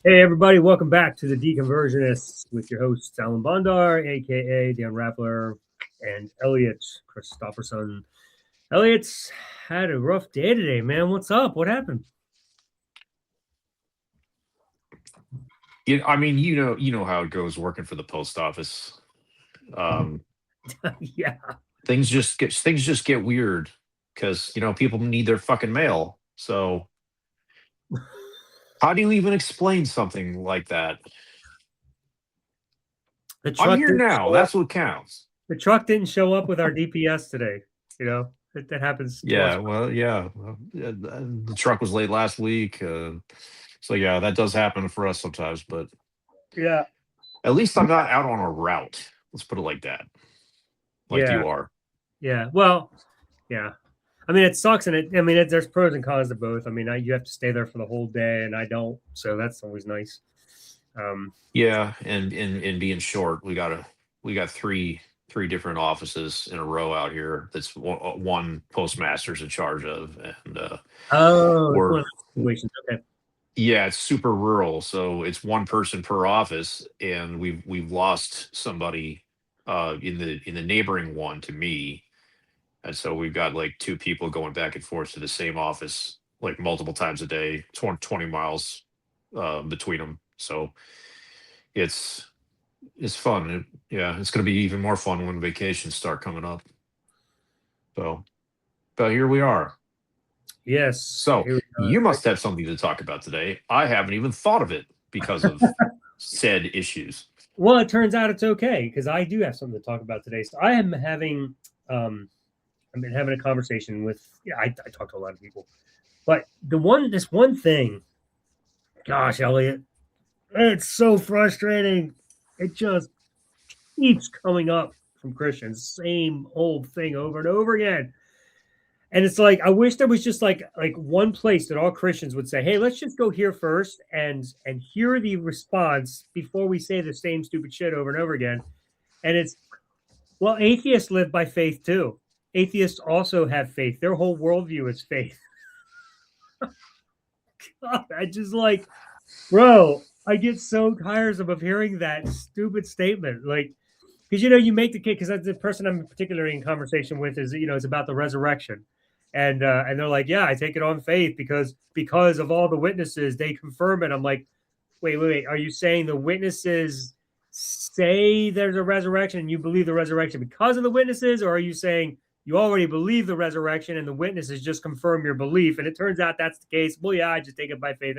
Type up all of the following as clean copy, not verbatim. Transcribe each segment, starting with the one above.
Hey, everybody, welcome back to the Deconversionists with your hosts, Alan Bondar, aka Dan Rappler, and Elliot Christopherson. Elliot's had a rough day today, man. What's up? What happened? I mean, you know how it goes working for the post office. Um, Yeah. things just get weird because people need their fucking mail. So how do you even explain something like that? The I'm truck here didn't now. show up. That's what counts. The truck didn't show up with our DPS today. That happens to us. Yeah, well, yeah. The truck was late last week, so yeah, that does happen for us sometimes. But Yeah. at least I'm not out on a route. Let's put it like that, like Yeah. you are. Yeah. Well, yeah. I mean, it sucks, and there's pros and cons to both. I mean, you have to stay there for the whole day, and I don't, so that's always nice. Yeah, and in being short, we got three different offices in a row out here. That's one postmaster's in charge of, and Oh, it's one we're of those situations. Okay. yeah, it's super rural, so it's one person per office, and we've lost somebody in the neighboring one to me, and so we've got like two people going back and forth to the same office like multiple times a day, 20 miles between them. So it's it's fun. Yeah, it's going to be even more fun when vacations start coming up. So, but here we are. Yes, So here we you must have something to talk about today. I haven't even thought of it because of said issues. Well, it turns out it's okay because I do have something to talk about today. So um, I've been having a conversation with, yeah, I talk to a lot of people, but this one thing, gosh, Elliot, it's so frustrating. It just keeps coming up from Christians, same old thing over and over again. And it's like I wish there was just like one place that all Christians would say, "Hey, let's just go here first and hear the response before we say the same stupid shit over and over again." And it's, well, atheists live by faith too. Atheists also have faith. Their whole worldview is faith. God, I just like, bro, I get so tiresome of hearing that stupid statement. Like, because you make the case, because the person I'm particularly in conversation with is, it's about the resurrection, and they're like, yeah, I take it on faith because of all the witnesses, they confirm it. I'm like, wait, are you saying the witnesses say there's a resurrection and you believe the resurrection because of the witnesses, or are you saying you already believe the resurrection and the witnesses just confirm your belief? And it turns out that's the case. Well, yeah, I just take it by faith.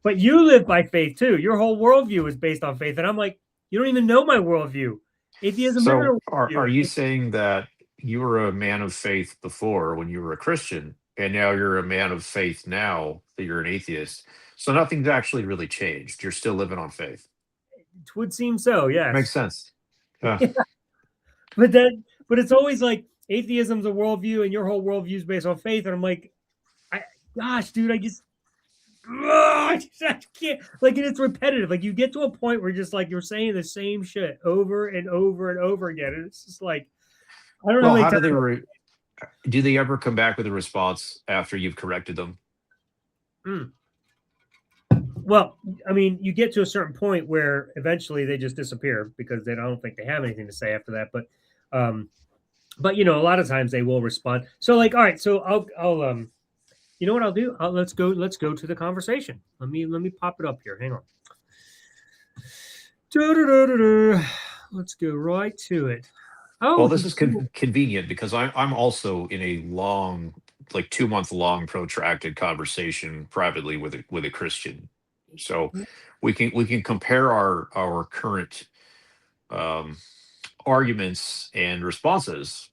But you live by faith too. Your whole worldview is based on faith. And I'm like, you don't even know my worldview. Atheism isn't So, a are worldview. you saying that you were a man of faith before when you were a Christian, and now you're a man of faith now that you're an atheist? So nothing's actually really changed. You're still living on faith. It would seem so, Makes yes. sense. Yeah. But it's always like atheism's a worldview and your whole worldview is based on faith. And I'm like, I, gosh, dude, I can't, like, and it's repetitive. Like, you get to a point where just like you're saying the same shit over and over and over again. And it's just like, I don't know how Well, many how times. do they ever come back with a response after you've corrected them? Mm. Well, I mean, you get to a certain point where eventually they just disappear because I don't think they have anything to say after that. Um, but a lot of times they will respond. So, like, all right, so I'll you know what I'll do? Let's go to the conversation. Let me pop it up here. Hang on. Let's go right to it. Well, Oh, this is convenient because I'm also in a long, like 2 month long, protracted conversation privately with a Christian. So we can compare our current um, arguments and responses,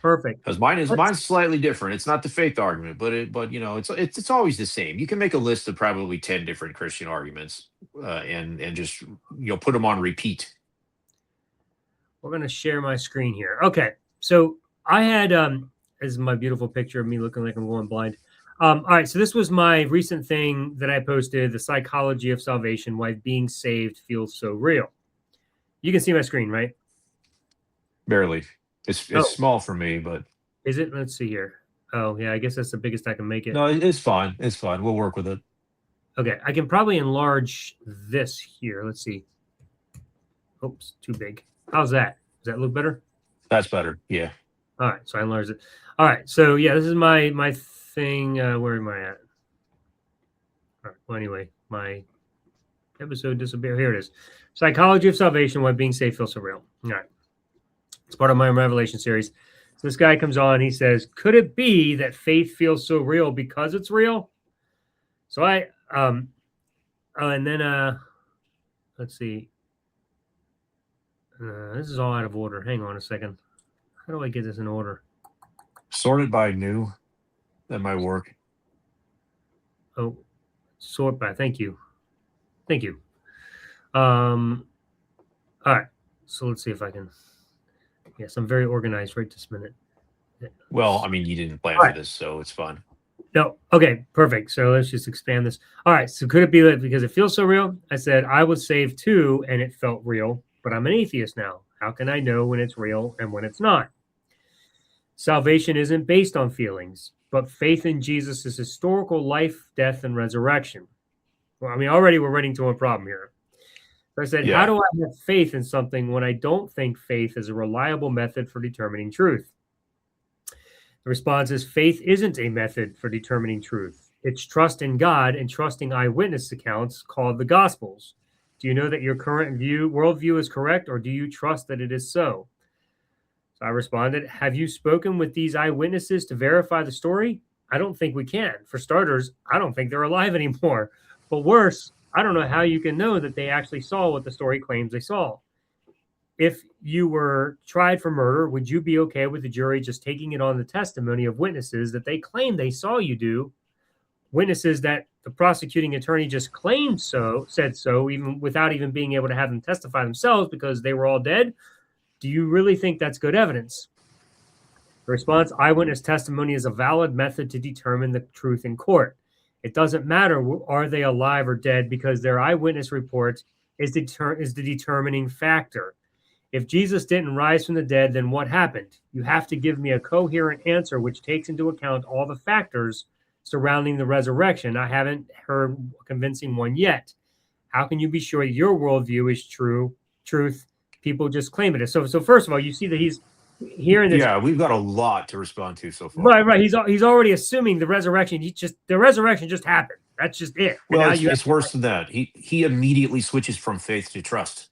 perfect. because mine is Let's mine's slightly different. It's not the faith argument, but it's always the same. You can make a list of probably 10 different Christian arguments, and just put them on repeat. We're gonna share my screen here. Okay, so I had this is my beautiful picture of me looking like I'm going blind. All right, so this was my recent thing that I posted: the psychology of salvation, why being saved feels so real. You can see my screen, right? Barely. It's Oh, small for me, but is it? Let's see here. Oh, yeah, I guess that's the biggest I can make it. no, it's fine. It's fine. We'll work with it. Okay, I can probably enlarge this here. Let's see. Oops, too big. How's that? Does that look better? That's better. Yeah. All right, so I enlarged it. All right, so yeah, this is my thing. Where am I at? All right, well, anyway, my episode disappeared. Here it is. Psychology of Salvation, Why Being Saved Feels So Real. All right. It's part of my Revelation series. So this guy comes on, he says, could it be that faith feels so real because it's real? So and then let's see. This is all out of order. Hang on a second. How do I get this in order? Sorted by new. That might work. Oh, sort by. Thank you. All right. So let's see if I can. Yes, I'm very organized right this minute. Well, I mean, you didn't plan for this, so it's fun. No. Okay, perfect. So let's just expand this. All right. So could it be that because it feels so real? I said I was saved too, and it felt real, but I'm an atheist now. How can I know when it's real and when it's not? Salvation isn't based on feelings, but faith in Jesus' historical life, death, and resurrection. Well, I mean, already we're running to a problem here. So I said, Yeah. how do I have faith in something when I don't think faith is a reliable method for determining truth? The response is faith isn't a method for determining truth. It's trust in God and trusting eyewitness accounts called the Gospels. Do you know that your current worldview is correct, or do you trust that it is so? So I responded, have you spoken with these eyewitnesses to verify the story? I don't think we can. For starters, I don't think they're alive anymore. But worse, I don't know how you can know that they actually saw what the story claims they saw. If you were tried for murder, would you be okay with the jury just taking it on the testimony of witnesses that they claim they saw you do? Witnesses that the prosecuting attorney just said so, even without even being able to have them testify themselves because they were all dead? Do you really think that's good evidence? The response, eyewitness testimony is a valid method to determine the truth in court. It doesn't matter, are they alive or dead, because their eyewitness report is the determining factor. If Jesus didn't rise from the dead, then what happened? You have to give me a coherent answer which takes into account all the factors surrounding the resurrection. I haven't heard a convincing one yet. How can you be sure your worldview is truth? People just claim it is. So first of all, you see that he's hearing this. Yeah, we've got a lot to respond to so far. Right. He's already assuming the resurrection. The resurrection just happened. That's just it. Well, it's worse than that. He immediately switches from faith to trust.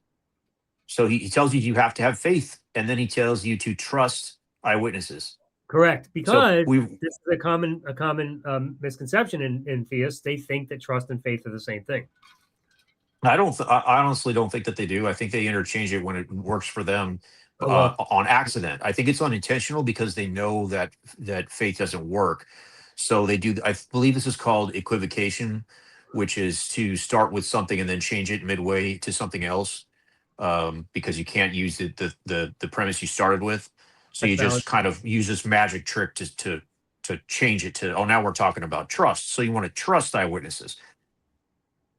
So he tells you have to have faith, and then he tells you to trust eyewitnesses. Correct, because this is a common misconception in theists. They think that trust and faith are the same thing. I honestly don't think that they do. I think they interchange it when it works for them on accident. I think it's unintentional because they know that faith doesn't work. So they do. I believe this is called equivocation, which is to start with something and then change it midway to something else. Because you can't use the premise you started with, so you just kind of use this magic trick to change it to, oh, now we're talking about trust. So you want to trust eyewitnesses,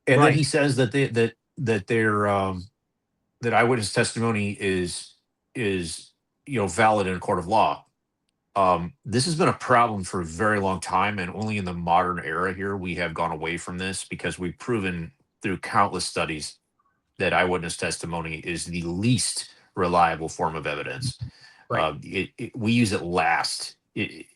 and then he says that that eyewitness testimony is valid in a court of law. This has been a problem for a very long time, and only in the modern era here we have gone away from this because we've proven through countless studies that eyewitness testimony is the least reliable form of evidence. Right. We use it last.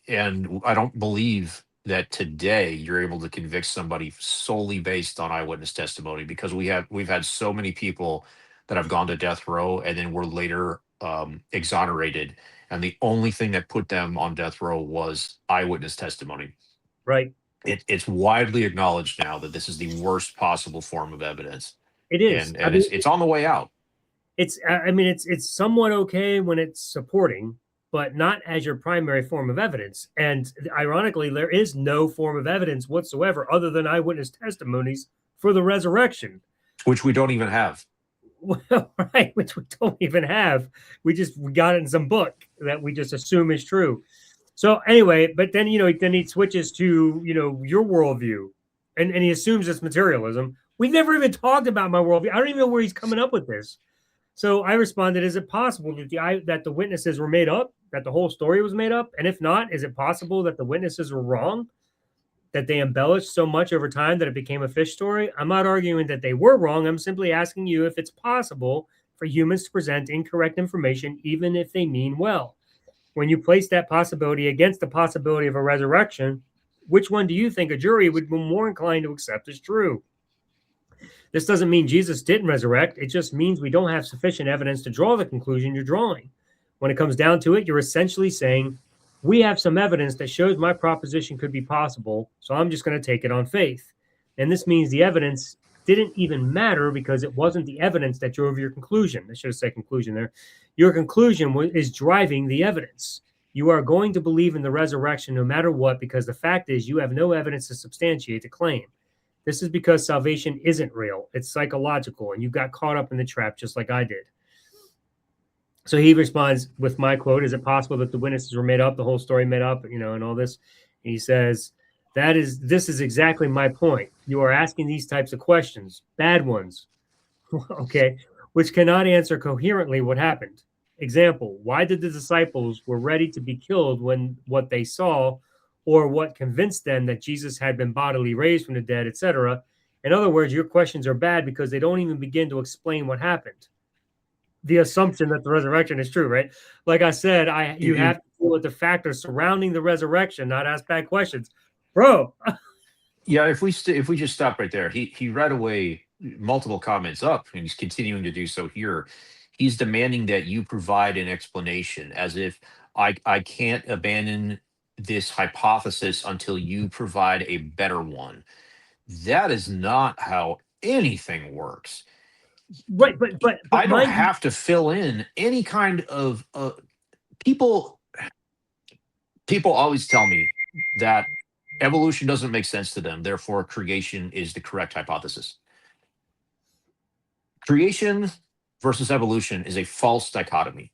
And I don't believe that today you're able to convict somebody solely based on eyewitness testimony, because we've had so many people that have gone to death row and then were later exonerated. And the only thing that put them on death row was eyewitness testimony. Right. It's widely acknowledged now that this is the worst possible form of evidence. It is, and it's on the way out. It's somewhat okay when it's supporting, but not as your primary form of evidence. And ironically, there is no form of evidence whatsoever other than eyewitness testimonies for the resurrection, which we don't even have. Well, right, which we don't even have. We got it in some book that we just assume is true. So anyway, but then then he switches to your worldview, and he assumes it's materialism. We never even talked about my worldview. I don't even know where he's coming up with this. So I responded, is it possible that the witnesses were made up, that the whole story was made up? And if not, is it possible that the witnesses were wrong? that they embellished so much over time that it became a fish story? I'm not arguing that they were wrong. I'm simply asking you if it's possible for humans to present incorrect information, even if they mean well. When you place that possibility against the possibility of a resurrection, which one do you think a jury would be more inclined to accept as true? This doesn't mean Jesus didn't resurrect. It just means we don't have sufficient evidence to draw the conclusion you're drawing. When it comes down to it, you're essentially saying, we have some evidence that shows my proposition could be possible, so I'm just going to take it on faith. And this means the evidence didn't even matter because it wasn't the evidence that drove your conclusion. I should have said conclusion there. Your conclusion is driving the evidence. You are going to believe in the resurrection no matter what, because the fact is you have no evidence to substantiate the claim. This is because salvation isn't real. It's psychological, and you got caught up in the trap just like I did. So he responds with my quote, is it possible that the witnesses were made up, the whole story made up, and all this? And he says, this is exactly my point. You are asking these types of questions, bad ones, okay, which cannot answer coherently what happened. Example, why did the disciples were ready to be killed when what they saw, or what convinced them that Jesus had been bodily raised from the dead, etc.? In other words, your questions are bad because they don't even begin to explain what happened. The assumption that the resurrection is true, right? Like I said, you have to deal with the factors surrounding the resurrection, not ask bad questions, bro. Yeah, if we just stop right there, he read away multiple comments up, and he's continuing to do so here. He's demanding that you provide an explanation, as if I can't abandon this hypothesis until you provide a better one. That is not how anything works. Right, but I don't mind you, have to fill in any kind of people. People always tell me that evolution doesn't make sense to them, therefore creation is the correct hypothesis. Creation versus evolution is a false dichotomy.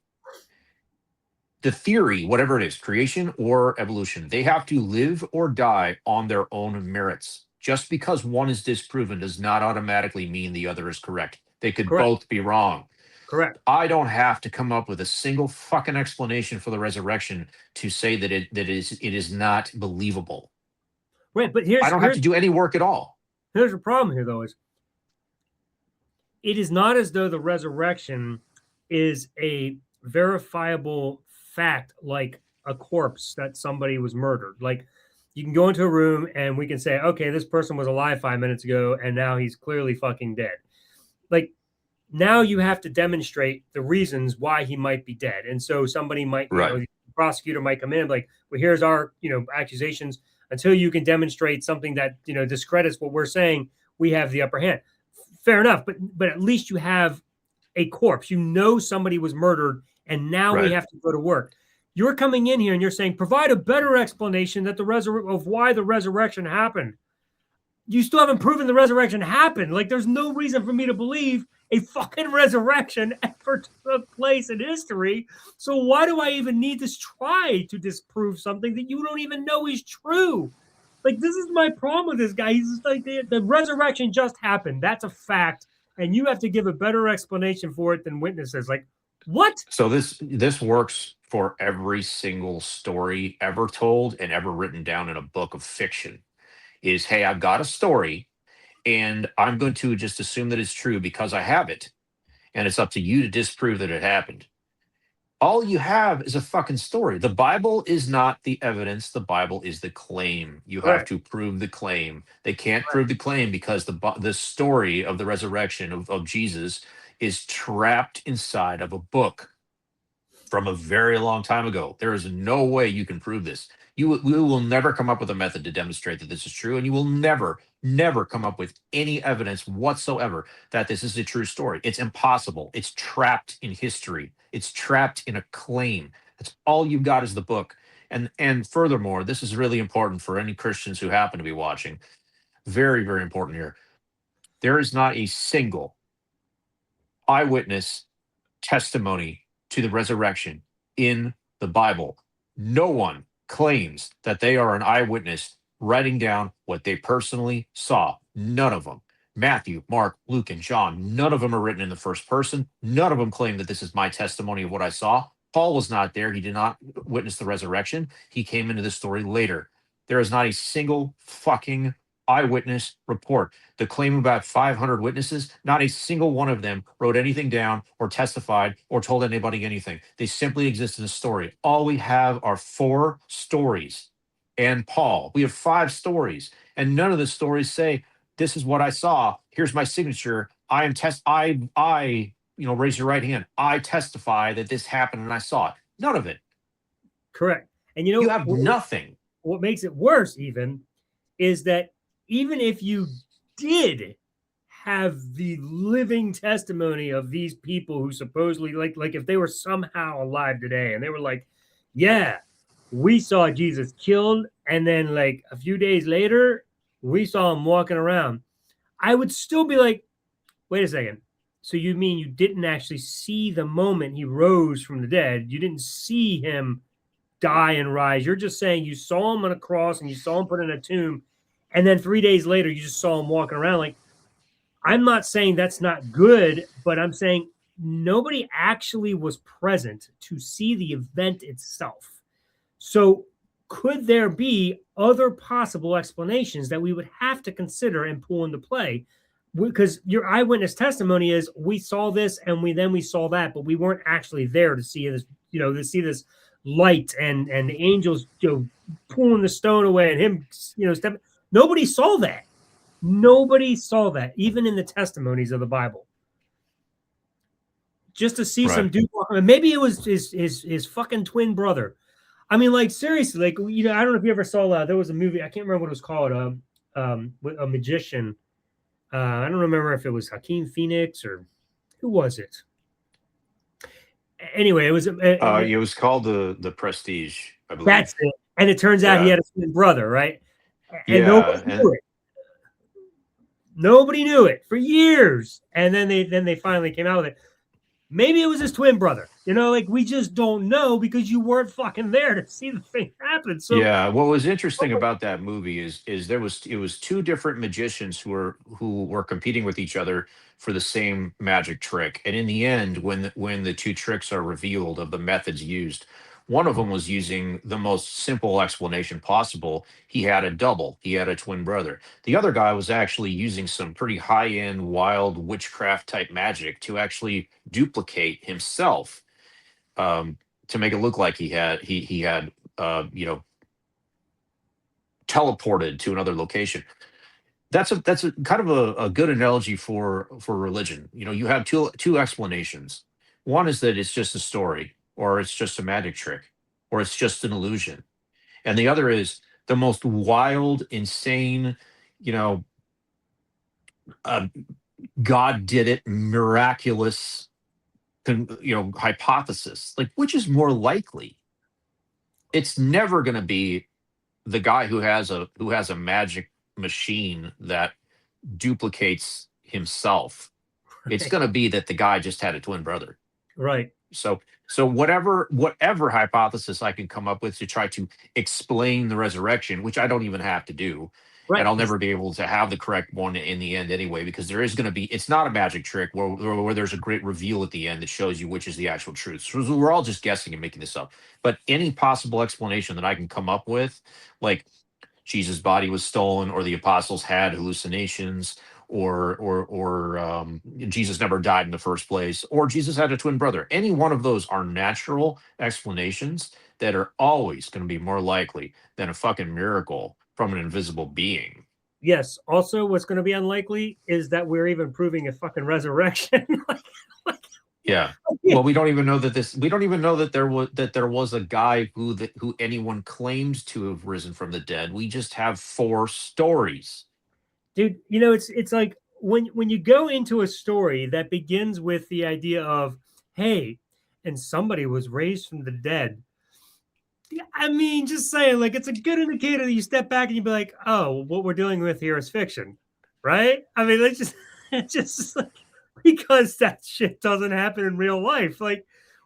The theory, whatever it is, creation or evolution, they have to live or die on their own merits. Just because one is disproven does not automatically mean the other is correct. They could correct, both be wrong. correct. I don't have to come up with a single fucking explanation for the resurrection to say that it is not believable. Right, but I don't have to do any work at all. Here's the problem here, though, is it is not as though the resurrection is a verifiable fact like a corpse that somebody was murdered. Like, you can go into a room and we can say, okay, this person was alive 5 minutes ago and now he's clearly fucking dead. Like, now you have to demonstrate the reasons why he might be dead. And so somebody might, Right. the prosecutor might come in and be like, well, here's our, accusations. Until you can demonstrate something that, discredits what we're saying, we have the upper hand. Fair enough. But at least you have a corpse. Somebody was murdered and now we Right. have to go to work. You're coming in here and you're saying, provide a better explanation that of why the resurrection happened. You still haven't proven the resurrection happened. Like, there's no reason for me to believe a fucking resurrection ever took place in history. So why do I even need to try to disprove something that you don't even know is true? Like, this is my problem with this guy. He's just like, the resurrection just happened. That's a fact. And you have to give a better explanation for it than witnesses. Like, what? So this works for every single story ever told and ever written down in a book of fiction. Is, hey, I've got a story and I'm going to just assume that it's true because I have it. And it's up to you to disprove that it happened. All you have is a fucking story. The Bible is not the evidence. The Bible is the claim. You have Right. to prove the claim. They can't prove the claim because the story of the resurrection of Jesus is trapped inside of a book from a very long time ago. There is no way you can prove this. We will never come up with a method to demonstrate that this is true, and you will never come up with any evidence whatsoever that this is a true story. It's impossible. It's trapped in history. It's trapped in a claim. That's all you've got is the book. And furthermore, this is really important for any Christians who happen to be watching. Very, very important here. There is not a single eyewitness testimony to the resurrection in the Bible. No one claims that they are an eyewitness writing down what they personally saw. None of them. Matthew, Mark, Luke, and John, none of them are written in the first person. None of them claim that this is my testimony of what I saw. Paul was not there. He did not witness the resurrection. He came into the story later. There is not a single fucking eyewitness report. The claim about 500 witnesses, not a single one of them wrote anything down or testified or told anybody anything. They simply exist in a story. All we have are four stories and Paul. We have five stories, and none of the stories say, this is what I saw. Here's my signature. I am test. Raise your right hand. I testify that this happened and I saw it. None of it. Correct. And You have nothing. what makes it worse even is that even if you did have the living testimony of these people who supposedly like if they were somehow alive today and they were like, yeah, we saw Jesus killed, and then like a few days later we saw him walking around, I would still be like, wait a second. So you mean you didn't actually see the moment he rose from the dead? You didn't see him die and rise. You're just saying you saw him on a cross and you saw him put in a tomb, and then 3 days later you just saw him walking around. Like, I'm not saying that's not good, but I'm saying nobody actually was present to see the event itself. So could there be other possible explanations that we would have to consider and pull into play? Because your eyewitness testimony is we saw this and we saw that, but we weren't actually there to see this, to see this light and the angels, pulling the stone away and him, stepping. Nobody saw that. Nobody saw that, even in the testimonies of the Bible. Just to see some dude walking around. Maybe it was his fucking twin brother. I mean, like, seriously, like, I don't know if you ever saw there was a movie, I can't remember what it was called, with a magician. I don't remember if it was Joaquin Phoenix or who was it. Anyway, it was It was called the Prestige, I believe. That's it. And it turns out he had a twin brother, right? And nobody knew it. Nobody knew it for years. And then they finally came out with it. Maybe it was his twin brother. Like, we just don't know because you weren't fucking there to see the thing happen. So yeah, what was interesting about that movie is it was two different magicians who were competing with each other for the same magic trick. And in the end, when the two tricks are revealed of the methods used, one of them was using the most simple explanation possible. He had a double. He had a twin brother. The other guy was actually using some pretty high-end wild witchcraft type magic to actually duplicate himself, to make it look like he had teleported to another location. That's a kind of a good analogy for religion. You have two explanations. One is that it's just a story, or it's just a magic trick, or it's just an illusion, and the other is the most wild, insane, you know, uh, God did it, miraculous, hypothesis. Like, which is more likely? It's never going to be the guy who has a magic machine that duplicates himself. It's going to be that the guy just had a twin brother. right. So whatever hypothesis I can come up with to try to explain the resurrection, which I don't even have to do, Right. and I'll never be able to have the correct one in the end anyway, because there is going to be, it's not a magic trick where there's a great reveal at the end that shows you which is the actual truth. So we're all just guessing and making this up. But any possible explanation that I can come up with, like Jesus' body was stolen, or the apostles had hallucinations, or Jesus never died in the first place, or Jesus had a twin brother. Any one of those are natural explanations that are always going to be more likely than a fucking miracle from an invisible being. Yes. Also, what's going to be unlikely is that we're even proving a fucking resurrection. Yeah. Well, we don't even know that we don't even know that there was a guy who anyone claims to have risen from the dead. We just have four stories. Dude, it's like when you go into a story that begins with the idea of, hey, and somebody was raised from the dead. I mean, just saying, like, it's a good indicator that you step back and you be like, oh, what we're dealing with here is fiction, right? I mean, it's just like, because that shit doesn't happen in real life. Like,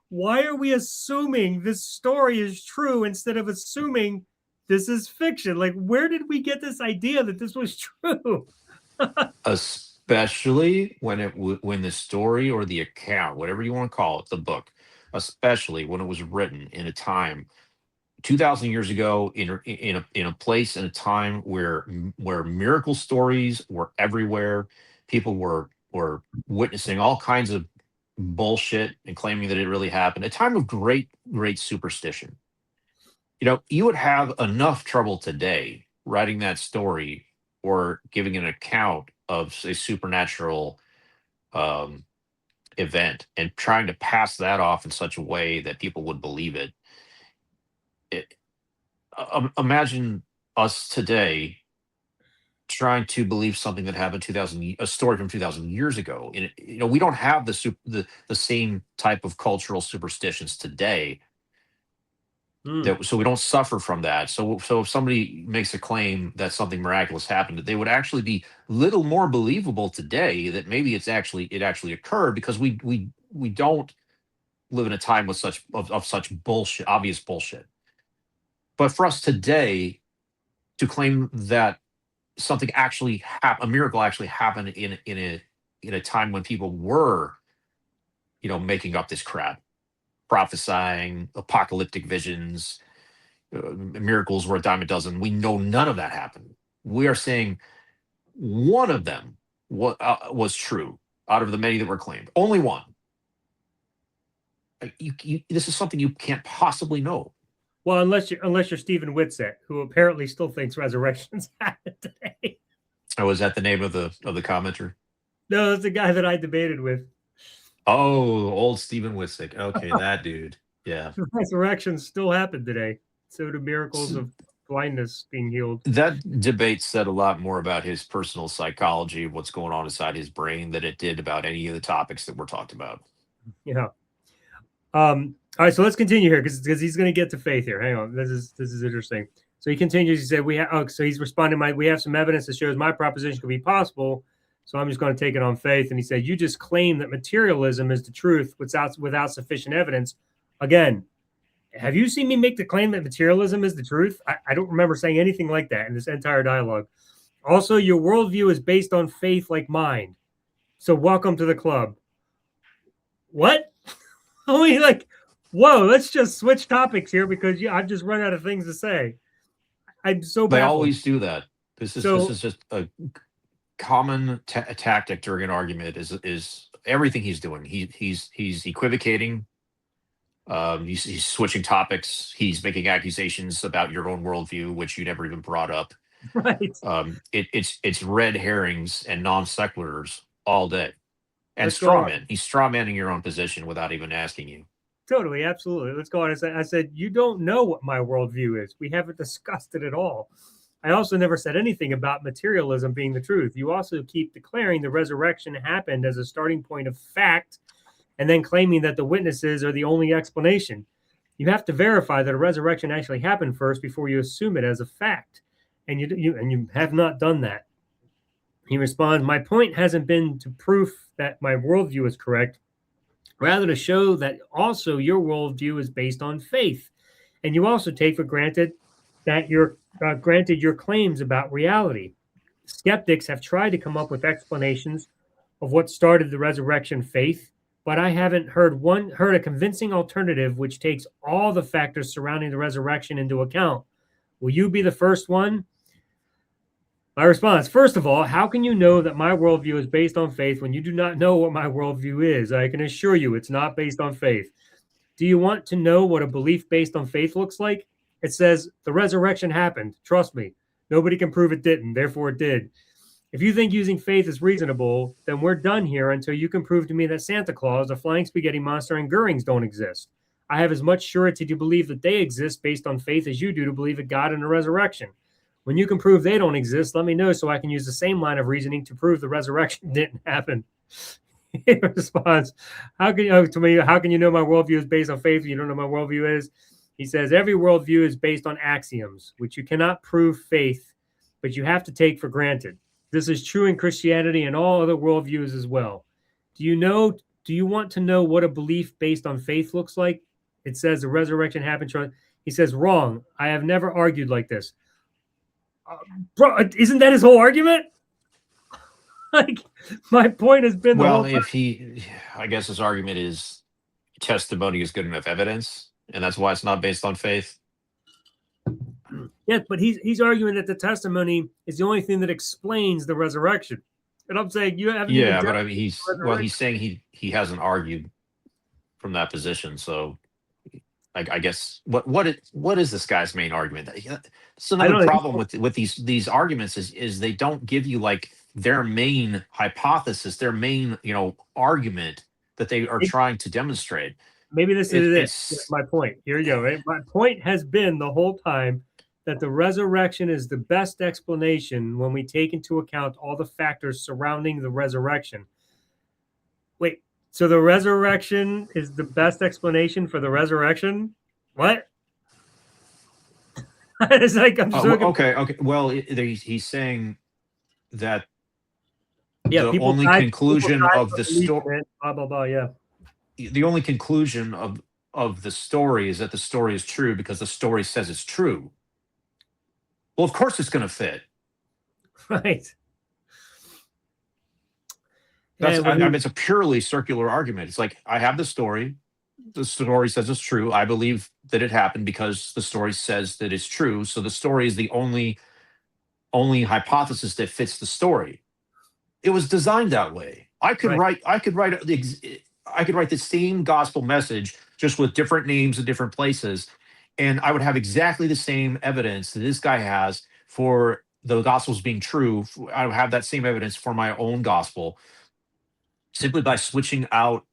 why are we assuming this story is true instead of assuming this is fiction? Like, where did we get this idea that this was true? Especially when the story or the account, whatever you want to call it, the book, especially when it was written in a time 2,000 years ago, in a place and a time where miracle stories were everywhere. People were witnessing all kinds of bullshit and claiming that it really happened. A time of great superstition. You would have enough trouble today writing that story or giving an account of a supernatural um, event and trying to pass that off in such a way that people would believe it. it Imagine us today trying to believe something that happened 2000, a story from 2000 years ago. And we don't have the same type of cultural superstitions today, Hmm. so we don't suffer from that. So if somebody makes a claim that something miraculous happened, they would actually be little more believable today that maybe it actually occurred, because we don't live in a time with of such bullshit, obvious bullshit. But for us today to claim that something actually happened, a miracle actually happened in a time when people were, making up this crap, prophesying apocalyptic visions, miracles were a dime a dozen. We know none of that happened. We are saying one of them was true out of the many that were claimed. Only one. This is something you can't possibly know. Well, unless you're Stephen Witset, who apparently still thinks resurrections happen today. Oh, is that the name of the commenter? No, that's the guy that I debated with. Oh, old Stephen Wissick. Okay, that dude. Yeah. Resurrections still happen today. So do miracles of blindness being healed. That debate said a lot more about his personal psychology, what's going on inside his brain, than it did about any of the topics that we're talked about. Yeah. All right, so let's continue here because he's going to get to faith here. Hang on, this is interesting. So he continues. He said, "We have." Oh, so he's responding. We have some evidence that shows my proposition could be possible. So I'm just going to take it on faith. And he said, "You just claim that materialism is the truth without sufficient evidence." Again, have you seen me make the claim that materialism is the truth? I don't remember saying anything like that in this entire dialogue. Also, your worldview is based on faith like mine. So welcome to the club. What? Oh, like, whoa, let's just switch topics here because I've just run out of things to say. I'm so They baffled. always do that. This is just a common tactic during an argument. Is everything he's doing? He's equivocating. He's switching topics. He's making accusations about your own worldview, which you never even brought up. Right. It's red herrings and non sequiturs all day, and Let's go straw on. man. He's straw manning your own position without even asking you. Totally, absolutely. Let's go on. I said, you don't know what my worldview is. We haven't discussed it at all. I also never said anything about materialism being the truth. You also keep declaring the resurrection happened as a starting point of fact and then claiming that the witnesses are the only explanation. You have to verify that a resurrection actually happened first before you assume it as a fact. And you have not done that. He responds, my point hasn't been to prove that my worldview is correct, rather to show that also your worldview is based on faith. And you also take for granted that you're granted your claims about reality. Skeptics have tried to come up with explanations of what started the resurrection faith, but I haven't heard a convincing alternative which takes all the factors surrounding the resurrection into account. Will you be the first one? My response, first of all, how can you know that my worldview is based on faith when you do not know what my worldview is? I can assure you it's not based on faith. Do you want to know what a belief based on faith looks like? It says the resurrection happened. Trust me. Nobody can prove it didn't. Therefore, it did. If you think using faith is reasonable, then we're done here until you can prove to me that Santa Claus, a flying spaghetti monster, and Goerings don't exist. I have as much surety to believe that they exist based on faith as you do to believe in God and a resurrection. When you can prove they don't exist, let me know so I can use the same line of reasoning to prove the resurrection didn't happen. He responds, how can you know my worldview is based on faith? You don't know my worldview is? He says, every worldview is based on axioms, which you cannot prove faith, but you have to take for granted. This is true in Christianity and all other worldviews as well. Do you want to know what a belief based on faith looks like? It says the resurrection happened. He says, wrong. I have never argued like this. Bro, isn't that his whole argument? Like, my point has been the Well, whole time. I guess his argument is testimony is good enough evidence, and that's why it's not based on faith. Yeah, but he's arguing that the testimony is the only thing that explains the resurrection. And I'm saying you haven't even Yeah, but dealt I mean, with the he's resurrection. saying he hasn't argued from that position. So I guess what is this guy's main argument? That's I another don't problem know. with these arguments is they don't give you like their main hypothesis, their main argument that they are trying to demonstrate. Maybe this is it. That's It's my point. Here you go. Right? My point has been the whole time that the resurrection is the best explanation when we take into account all the factors surrounding the resurrection. Wait, so the resurrection is the best explanation for the resurrection? What? It's like I'm so confused. okay. Well, he's saying that Yeah, the only people conclusion died of for the believing story, it. Blah blah blah. Yeah, the only conclusion of the story is that the story is true because the story says it's true. Well, of course it's going to fit. right. That's And when I mean, he it's a purely circular argument. It's like I have the story. The story says it's true. I believe that it happened because the story says that it's true. So the story is the only hypothesis that fits the story. It was designed that way. right, I could write the same gospel message just with different names and different places, and I would have exactly the same evidence that this guy has for the gospels being true. I would have that same evidence for my own gospel simply by switching out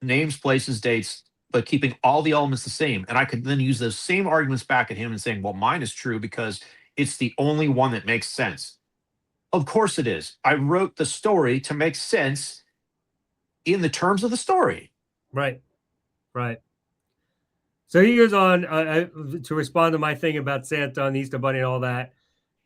names, places, dates, but keeping all the elements the same. And I could then use those same arguments back at him and saying, well, mine is true because it's the only one that makes sense. Of course it is. I wrote the story to make sense in the terms of the story. right, right. So he goes on to respond to my thing about Santa and the Easter Bunny and all that.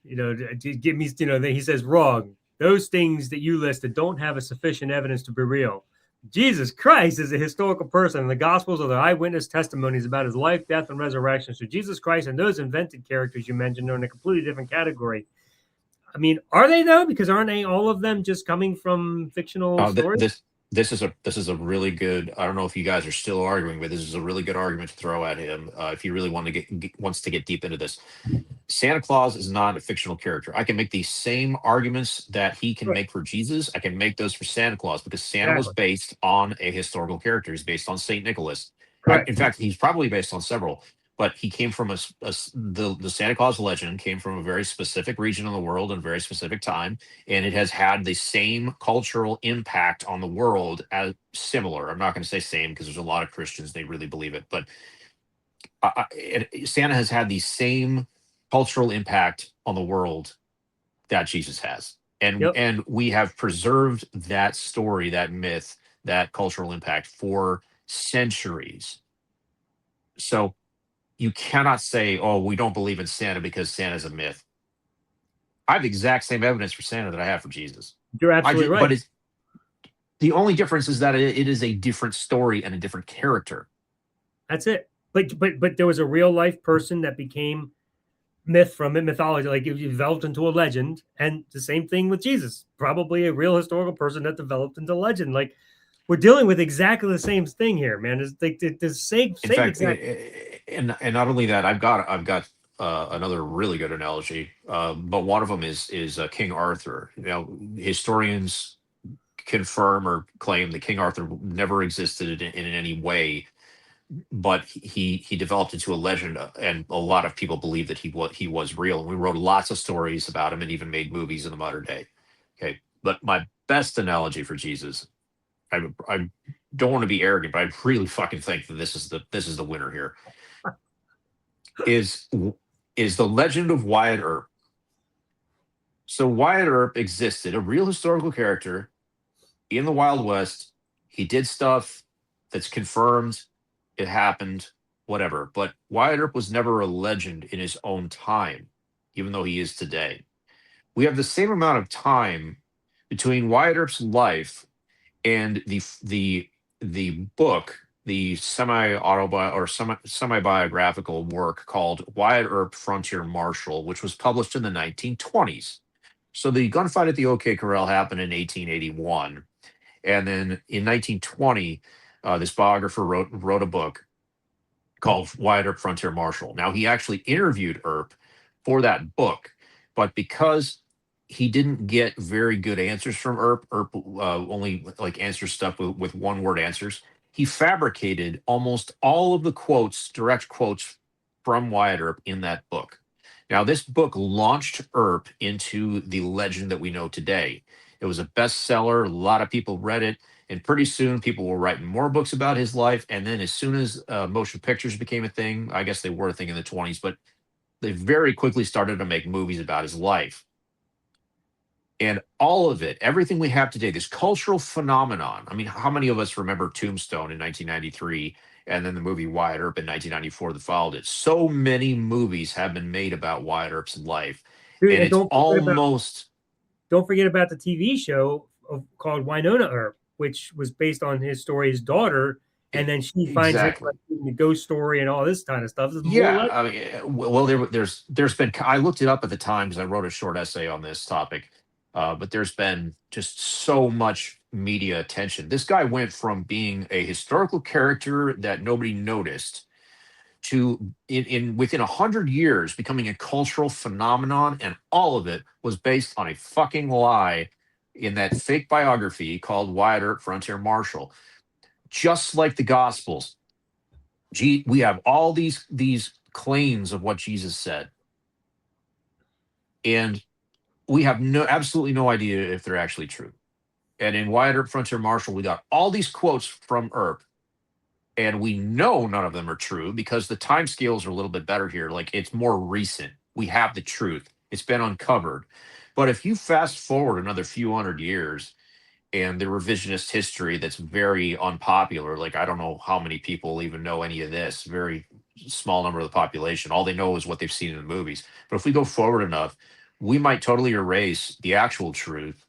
To give me, he says wrong. Those things that you listed don't have a sufficient evidence to be real. Jesus Christ is a historical person, and the Gospels are the eyewitness testimonies about his life, death, and resurrection. So Jesus Christ and those invented characters you mentioned are in a completely different category. I mean, are they though? Because aren't they all of them just coming from fictional stories? This is a really good. I don't know if you guys are still arguing, but this is a really good argument to throw at him if he really wants to get deep into this. Santa Claus is not a fictional character. I can make these same arguments that he can Right. make for Jesus. I can make those for Santa Claus because Santa was Exactly. based on a historical character. He's based on Saint Nicholas. Correct. In fact, he's probably based on several. But he came from the Santa Claus legend came from a very specific region of the world and a very specific time, and it has had the same cultural impact on the world as similar. I'm not going to say same because there's a lot of Christians they really believe it, but Santa has had the same cultural impact on the world that Jesus has, Yep. and we have preserved that story, that myth, that cultural impact for centuries. So you cannot say, "Oh, we don't believe in Santa because Santa's a myth." I have the exact same evidence for Santa that I have for Jesus. You're absolutely right. But it's the only difference is that it is a different story and a different character. That's it. But there was a real life person that became myth from it, mythology, like it developed into a legend, and the same thing with Jesus. Probably a real historical person that developed into legend. Like we're dealing with exactly the same thing here, man. It's like the In same fact, exact. and not only that, I've got another really good analogy, but one of them is King Arthur. Historians confirm or claim that King Arthur never existed in any way, but he developed into a legend, and a lot of people believe that he was real. And we wrote lots of stories about him, and even made movies in the modern day. Okay, but my best analogy for Jesus, I don't want to be arrogant, but I really fucking think that this is the winner here. Is is the legend of Wyatt Earp. So Wyatt Earp existed, a real historical character in the Wild West. He did stuff that's confirmed. It happened, whatever. But Wyatt Earp was never a legend in his own time, even though he is today. We have the same amount of time between Wyatt Earp's life and the book, the semi biographical work called Wyatt Earp Frontier Marshal, which was published in the 1920s. So the gunfight at the OK Corral happened in 1881, and then in 1920, this biographer wrote a book called Wyatt Earp Frontier Marshal. Now, he actually interviewed Earp for that book, but because he didn't get very good answers from Earp, only like answers stuff with one word answers. He fabricated almost all of the quotes, direct quotes from Wyatt Earp in that book. Now, this book launched Earp into the legend that we know today. It was a bestseller. A lot of people read it. And pretty soon, people were writing more books about his life. And then, as soon as motion pictures became a thing, I guess they were a thing in the 20s, but they very quickly started to make movies about his life. And all of it, everything we have today, this cultural phenomenon. I mean, how many of us remember Tombstone in 1993 and then the movie Wyatt Earp in 1994 that followed it? So many movies have been made about Wyatt Earp's life. Dude, And and it's almost. don't forget about the TV show called Winona Earp, which was based on his story, his daughter, and then she finds it Exactly. like the ghost story and all this kind of stuff. There's more Yeah, like I mean, well, there's been. I looked it up at the time because I wrote a short essay on this topic, but there's been just so much media attention. This guy went from being a historical character that nobody noticed to in within 100 years becoming a cultural phenomenon, and all of it was based on a fucking lie in that fake biography called Wyatt Earp Frontier Marshal. Just like the Gospels, we have all these claims of what Jesus said, and we have absolutely no idea if they're actually true. And in Wyatt Earp Frontier Marshal, we got all these quotes from Earp, and we know none of them are true because the time scales are a little bit better here. Like, it's more recent. We have the truth. It's been uncovered. But if you fast forward another few hundred years, and the revisionist history that's very unpopular. Like, I don't know how many people even know any of this. Very small number of the population. All they know is what they've seen in the movies. But if we go forward enough, we might totally erase the actual truth,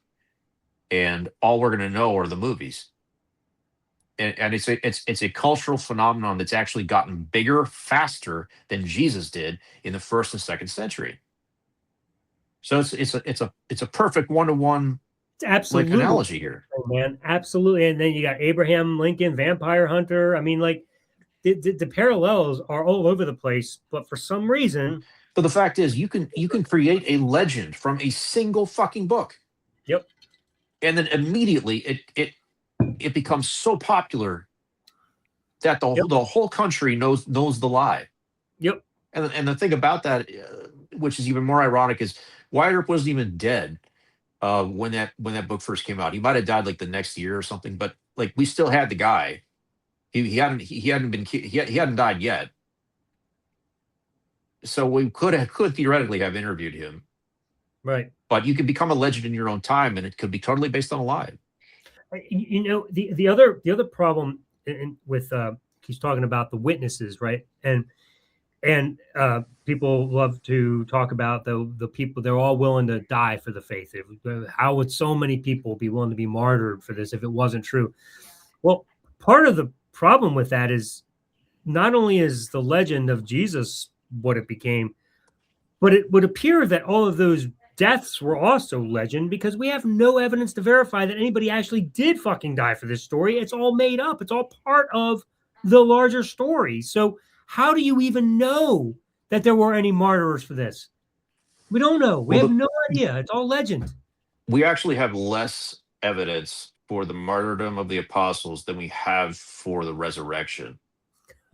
and all we're going to know are the movies. And it's a cultural phenomenon that's actually gotten bigger faster than Jesus did in the first and second century. So it's a perfect one-to-one like absolutely, analogy here. man, absolutely. And then you got Abraham Lincoln, vampire hunter. I mean, like the parallels are all over the place, but for some reason, But the fact is, you can create a legend from a single fucking book, yep, and then immediately it becomes so popular that yep, the whole country knows the lie. yep, And the thing about that, which is even more ironic, is Wyatt Earp wasn't even dead when that book first came out. He might have died like the next year or something, but like we still had the guy. He hadn't died yet, so we could theoretically have interviewed him. right. But you can become a legend in your own time, and it could be totally based on a lie. You know, the other problem with he's talking about the witnesses, right? And people love to talk about the people. They're all willing to die for the faith. How would so many people be willing to be martyred for this if it wasn't true? Well, part of the problem with that is not only is the legend of Jesus what it became, but it would appear that all of those deaths were also legend because we have no evidence to verify that anybody actually did fucking die for this story. It's all made up. It's all part of the larger story. So how do you even know that there were any martyrs for this? We don't know. We Well, have no idea. It's all legend. we actually have less evidence for the martyrdom of the apostles than we have for the resurrection.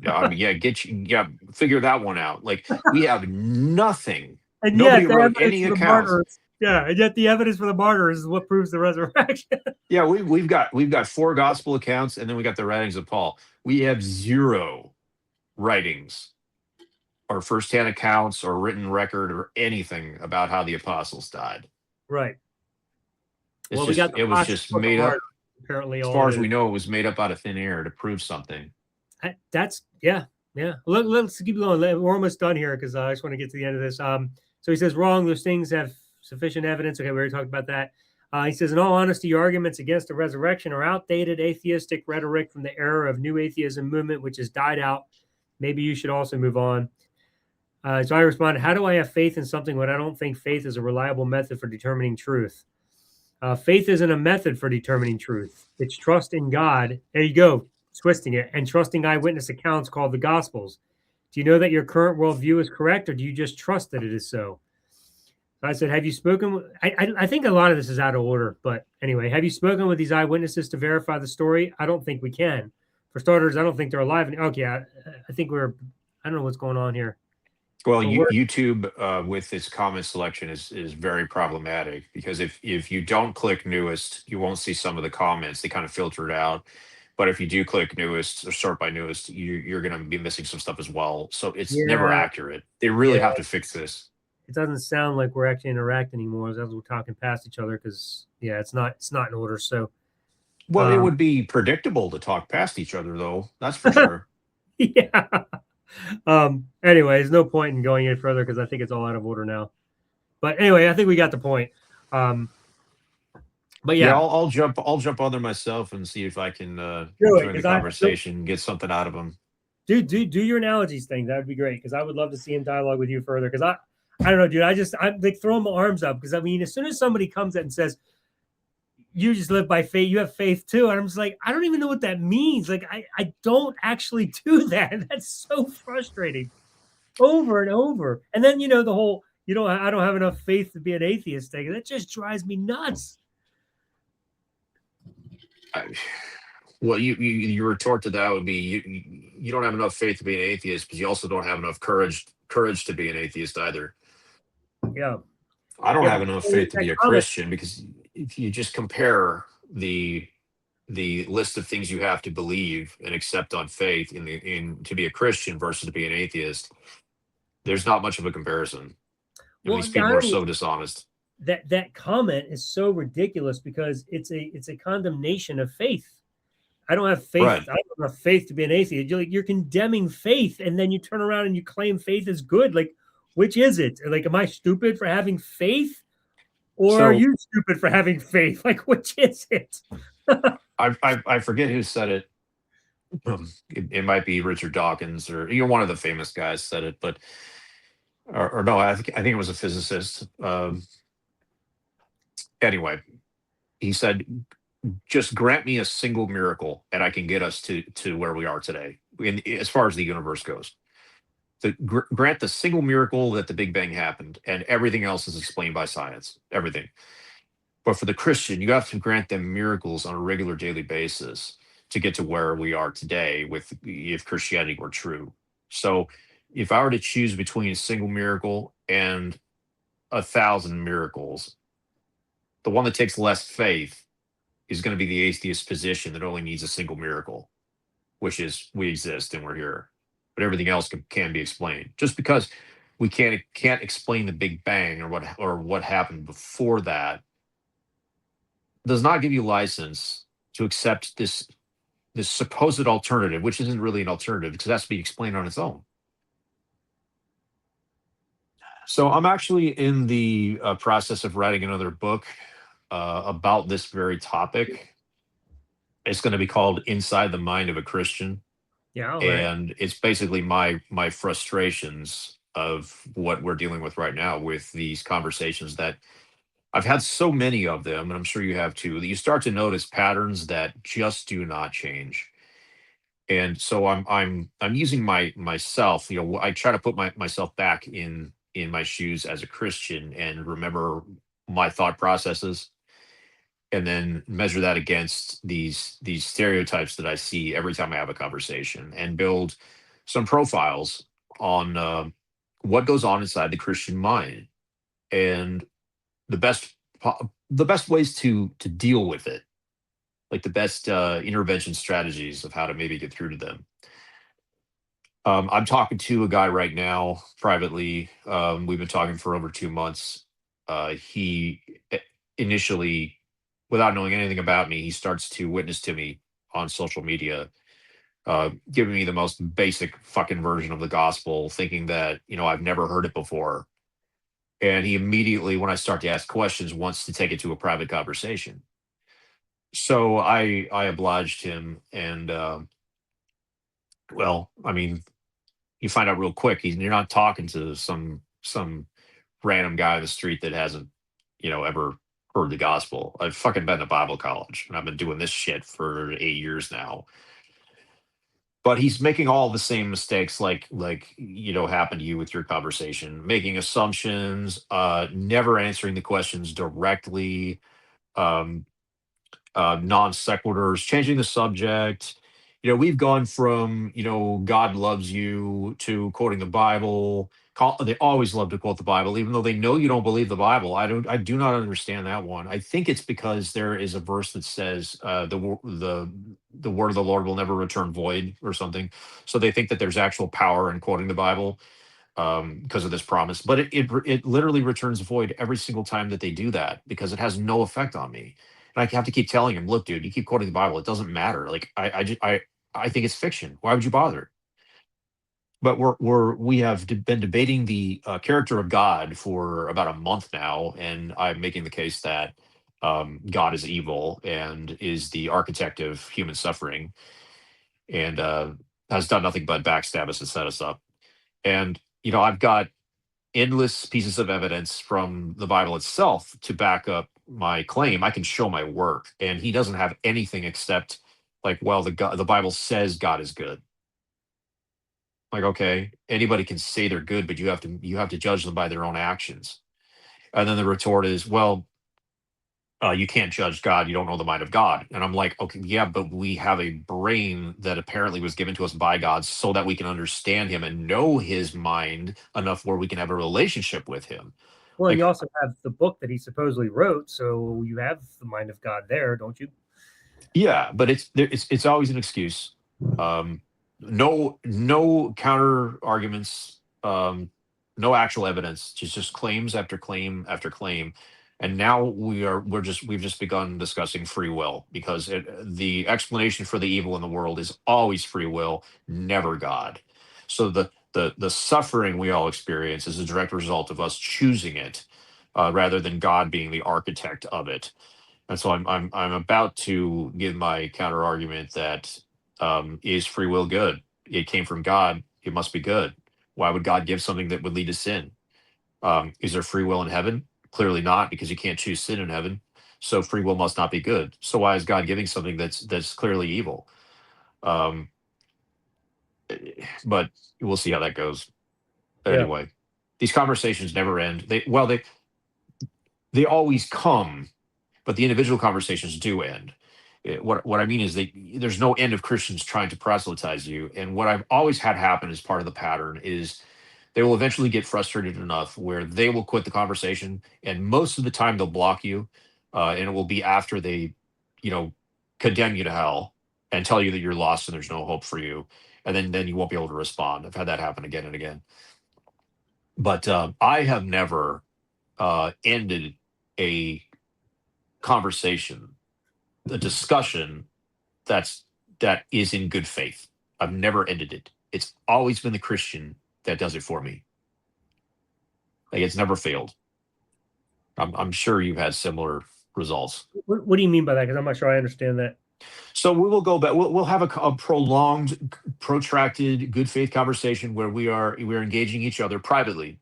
Yeah, I mean, figure that one out. Like, we have nothing. And Nobody yet the wrote evidence any for the accounts. martyrs, yeah, and yet the evidence for the martyrs is what proves the resurrection. Yeah, we've got four gospel accounts, and then we got the writings of Paul. We have zero writings or firsthand accounts or written record or anything about how the apostles died. Right. It's Well, we just got the it was Posture just Book of made up. Martyrs. Apparently, As all far it as is. we know, it was made up out of thin air to prove something. That's yeah, yeah. Let's keep going. We're almost done here because I just want to get to the end of this. So he says wrong. Those things have sufficient evidence. Okay, we already talked about that. He says, in all honesty, your arguments against the resurrection are outdated atheistic rhetoric from the era of new atheism movement, which has died out. Maybe you should also move on. So I responded, how do I have faith in something when I don't think faith is a reliable method for determining truth? Faith isn't a method for determining truth. It's trust in God. There you go. twisting it, and trusting eyewitness accounts called the Gospels. Do you know that your current worldview is correct, or do you just trust that it is so? So I said, have you spoken? I think a lot of this is out of order, but anyway, have you spoken with these eyewitnesses to verify the story? I don't think we can. For starters, I don't think they're alive. Okay, I think I don't know what's going on here, Well, but we're YouTube with its comment selection is very problematic because if you don't click newest, you won't see some of the comments. They kind of filter it out. But if you do click newest or sort by newest, you're going to be missing some stuff as well. So it's never yeah, accurate. They really yeah. have to fix this. It doesn't sound like we're actually interacting anymore as we're talking past each other because yeah, it's not in order. So Well, it um, would be predictable to talk past each other, though. That's for sure. yeah. Anyways, no point in going any further because I think it's all out of order now. But anyway, I think we got the point. Um, but Yeah, yeah, I'll jump on there myself and see if I can do it join the because I so conversation, get something out of them. do your analogies thing. That would be great because I would love to see him dialogue with you further. Because I don't know, dude. I'm like throwing my arms up because I mean, as soon as somebody comes in and says you just live by faith, you have faith too, and I'm just like, I don't even know what that means. Like I don't actually do that. That's so frustrating over and over. And then the whole I don't have enough faith to be an atheist thing. That just drives me nuts. I, well, your retort to that would be you don't have enough faith to be an atheist, but you also don't have enough courage to be an atheist either. Yeah, I don't yeah. have But enough faith to that be a comment, Christian because if you just compare the list of things you have to believe and accept on faith in to be a Christian versus to be an atheist, there's not much of a comparison. And well, these the people are irony so dishonest. that comment is so ridiculous because it's a condemnation of faith. I don't have faith. Right. I don't have faith to be an atheist. You're condemning faith, and then you turn around and you claim faith is good. Like, which is it? Like, am I stupid for having faith, or are So you stupid for having faith? Like, which is it? I forget who said it. It might be Richard Dawkins or one of the famous guys said it, but or no, I think it was a physicist. Anyway, he said, "Just grant me a single miracle, and I can get us to where we are today, as far as the universe goes. Grant the single miracle that the Big Bang happened, and everything else is explained by science. Everything. But for the Christian, you have to grant them miracles on a regular daily basis to get to where we are today with if Christianity were true. So if I were to choose between a single miracle and 1,000 miracles, the one that takes less faith is going to be the atheist position that only needs a single miracle, which is we exist and we're here. But everything else can be explained. Just because we can't explain the Big Bang or what happened before that does not give you license to accept this supposed alternative, which isn't really an alternative because it has to be explained on its own. So I'm actually in the process of writing another book about this very topic. It's going to be called "Inside the Mind of a Christian," Yeah, all right. and it's basically my frustrations of what we're dealing with right now with these conversations that I've had so many of them, and I'm sure you have too, that you start to notice patterns that just do not change. And so I'm using myself, I try to put myself back in my shoes as a Christian and remember my thought processes and then measure that against these stereotypes that I see every time I have a conversation and build some profiles on what goes on inside the Christian mind and the best ways to deal with it, like the best intervention strategies of how to maybe get through to them. I'm talking to a guy right now privately. We've been talking for over 2 months. He initially, without knowing anything about me, he starts to witness to me on social media, giving me the most basic fucking version of the gospel, thinking that, I've never heard it before. And he immediately, when I start to ask questions, wants to take it to a private conversation. So I obliged him, and well, I mean, you find out real quick you're not talking to some random guy in the street that hasn't ever heard the gospel. I've fucking been to Bible college and I've been doing this shit for 8 years now. but he's making all the same mistakes like happened to you with your conversation, making assumptions, never answering the questions directly, um, non sequiturs, changing the subject. We've gone from God loves you to quoting the Bible. They always love to quote the Bible, even though they know you don't believe the Bible. I do not understand that one. I think it's because there is a verse that says the word of the Lord will never return void or something. So they think that there's actual power in quoting the Bible because of this promise. But it literally returns void every single time that they do that because it has no effect on me. And I have to keep telling him, look, dude, you keep quoting the Bible. It doesn't matter. Like I think it's fiction. Why would you bother? But we have been debating the character of God for about a month now, and I'm making the case that God is evil and is the architect of human suffering, and has done nothing but backstab us and set us up. And I've got endless pieces of evidence from the Bible itself to back up my claim. I can show my work, and he doesn't have anything except like, well, the Bible says God is good. Like, okay, anybody can say they're good, but you have to judge them by their own actions. And then the retort is, well, you can't judge God. You don't know the mind of God. And I'm like, okay, yeah, but we have a brain that apparently was given to us by God so that we can understand him and know his mind enough where we can have a relationship with him. Well, and you Like, also have the book that he supposedly wrote, so you have the mind of God there, don't you? yeah, but it's always an excuse. No counter arguments. No actual evidence. Just claims after claim after claim. And now we've just begun discussing free will because the explanation for the evil in the world is always free will, never God. So the suffering we all experience is a direct result of us choosing it, rather than God being the architect of it. And so I'm about to give my counter argument that is free will good? It came from God. It must be good. Why would God give something that would lead to sin? Is there free will in heaven? Clearly not, because you can't choose sin in heaven. So free will must not be good. So why is God giving something that's clearly evil? Um, but we'll see how that goes. But Yeah. anyway, these conversations never end. They always come, but the individual conversations do end. What I mean is there's no end of Christians trying to proselytize you. And what I've always had happen as part of the pattern is they will eventually get frustrated enough where they will quit the conversation, and most of the time they'll block you, and it will be after they, you know, condemn you to hell and tell you that you're lost and there's no hope for you, and then you won't be able to respond. I've had that happen again and again. But I have never ended a conversation, a discussion that is in good faith. I've never ended it. It's always been the Christian that does it for me. Like it's never failed. I'm sure you've had similar results. What do you mean by that? Because I'm not sure I understand that. So we will go back. We'll have a prolonged, protracted, good faith conversation where we're engaging each other privately.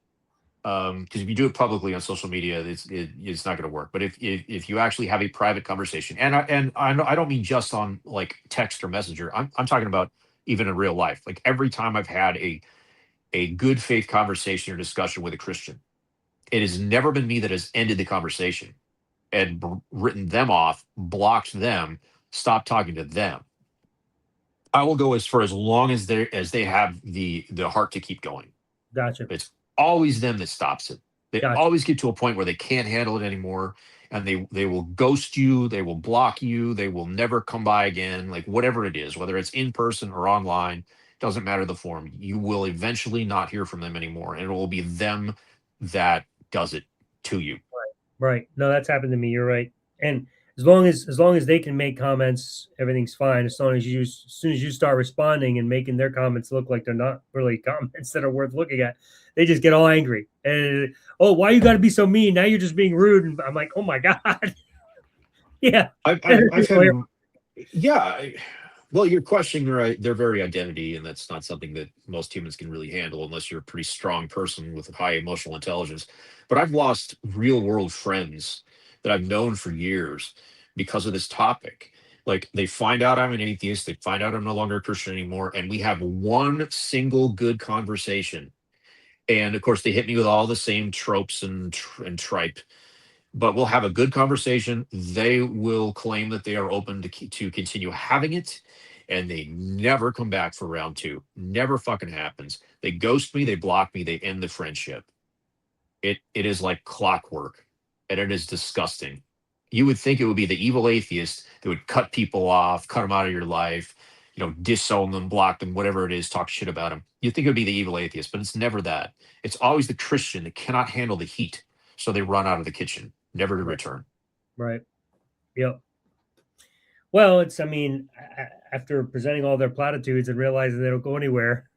Because if you do it publicly on social media, it's not going to work. But if you actually have a private conversation, I don't mean just on like text or messenger. I'm talking about even in real life. Like every time I've had a good faith conversation or discussion with a Christian, it has never been me that has ended the conversation and written them off, blocked them, stopped talking to them. I will go as for as long as they have the heart to keep going. Gotcha. It's always them that stops it. They Gotcha. always get to a point where they can't handle it anymore, and they will ghost you, they will block you, they will never come by again, like whatever it is, whether it's in person or online, doesn't matter the form. You will eventually not hear from them anymore, and it will be them that does it to you. Right. No, that's happened to me. You're right. And as long as they can make comments, everything's fine. As soon as you start responding and making their comments look like they're not really comments that are worth looking at, they just get all angry. And oh, why you got to be so mean? Now you're just being rude. And I'm like, oh my god, yeah. I've had, yeah. Well, you're questioning their very identity, and that's not something that most humans can really handle unless you're a pretty strong person with high emotional intelligence. But I've lost real world friends that I've known for years because of this topic. Like they find out I'm an atheist, they find out I'm no longer a Christian anymore, and we have one single good conversation. And of course, they hit me with all the same tropes and tripe. But we'll have a good conversation. They will claim that they are open to continue having it, and they never come back for round two. Never fucking happens. They ghost me. They block me. They end the friendship. It is like clockwork, and it is disgusting. You would think it would be the evil atheist that would cut people off, cut them out of your life, disown them, block them, whatever it is, talk shit about them. You think it would be the evil atheist, but it's never that. It's always the Christian that cannot handle the heat, so they run out of the kitchen, never to return. Right. Yep. Well, I mean, after presenting all their platitudes and realizing they don't go anywhere,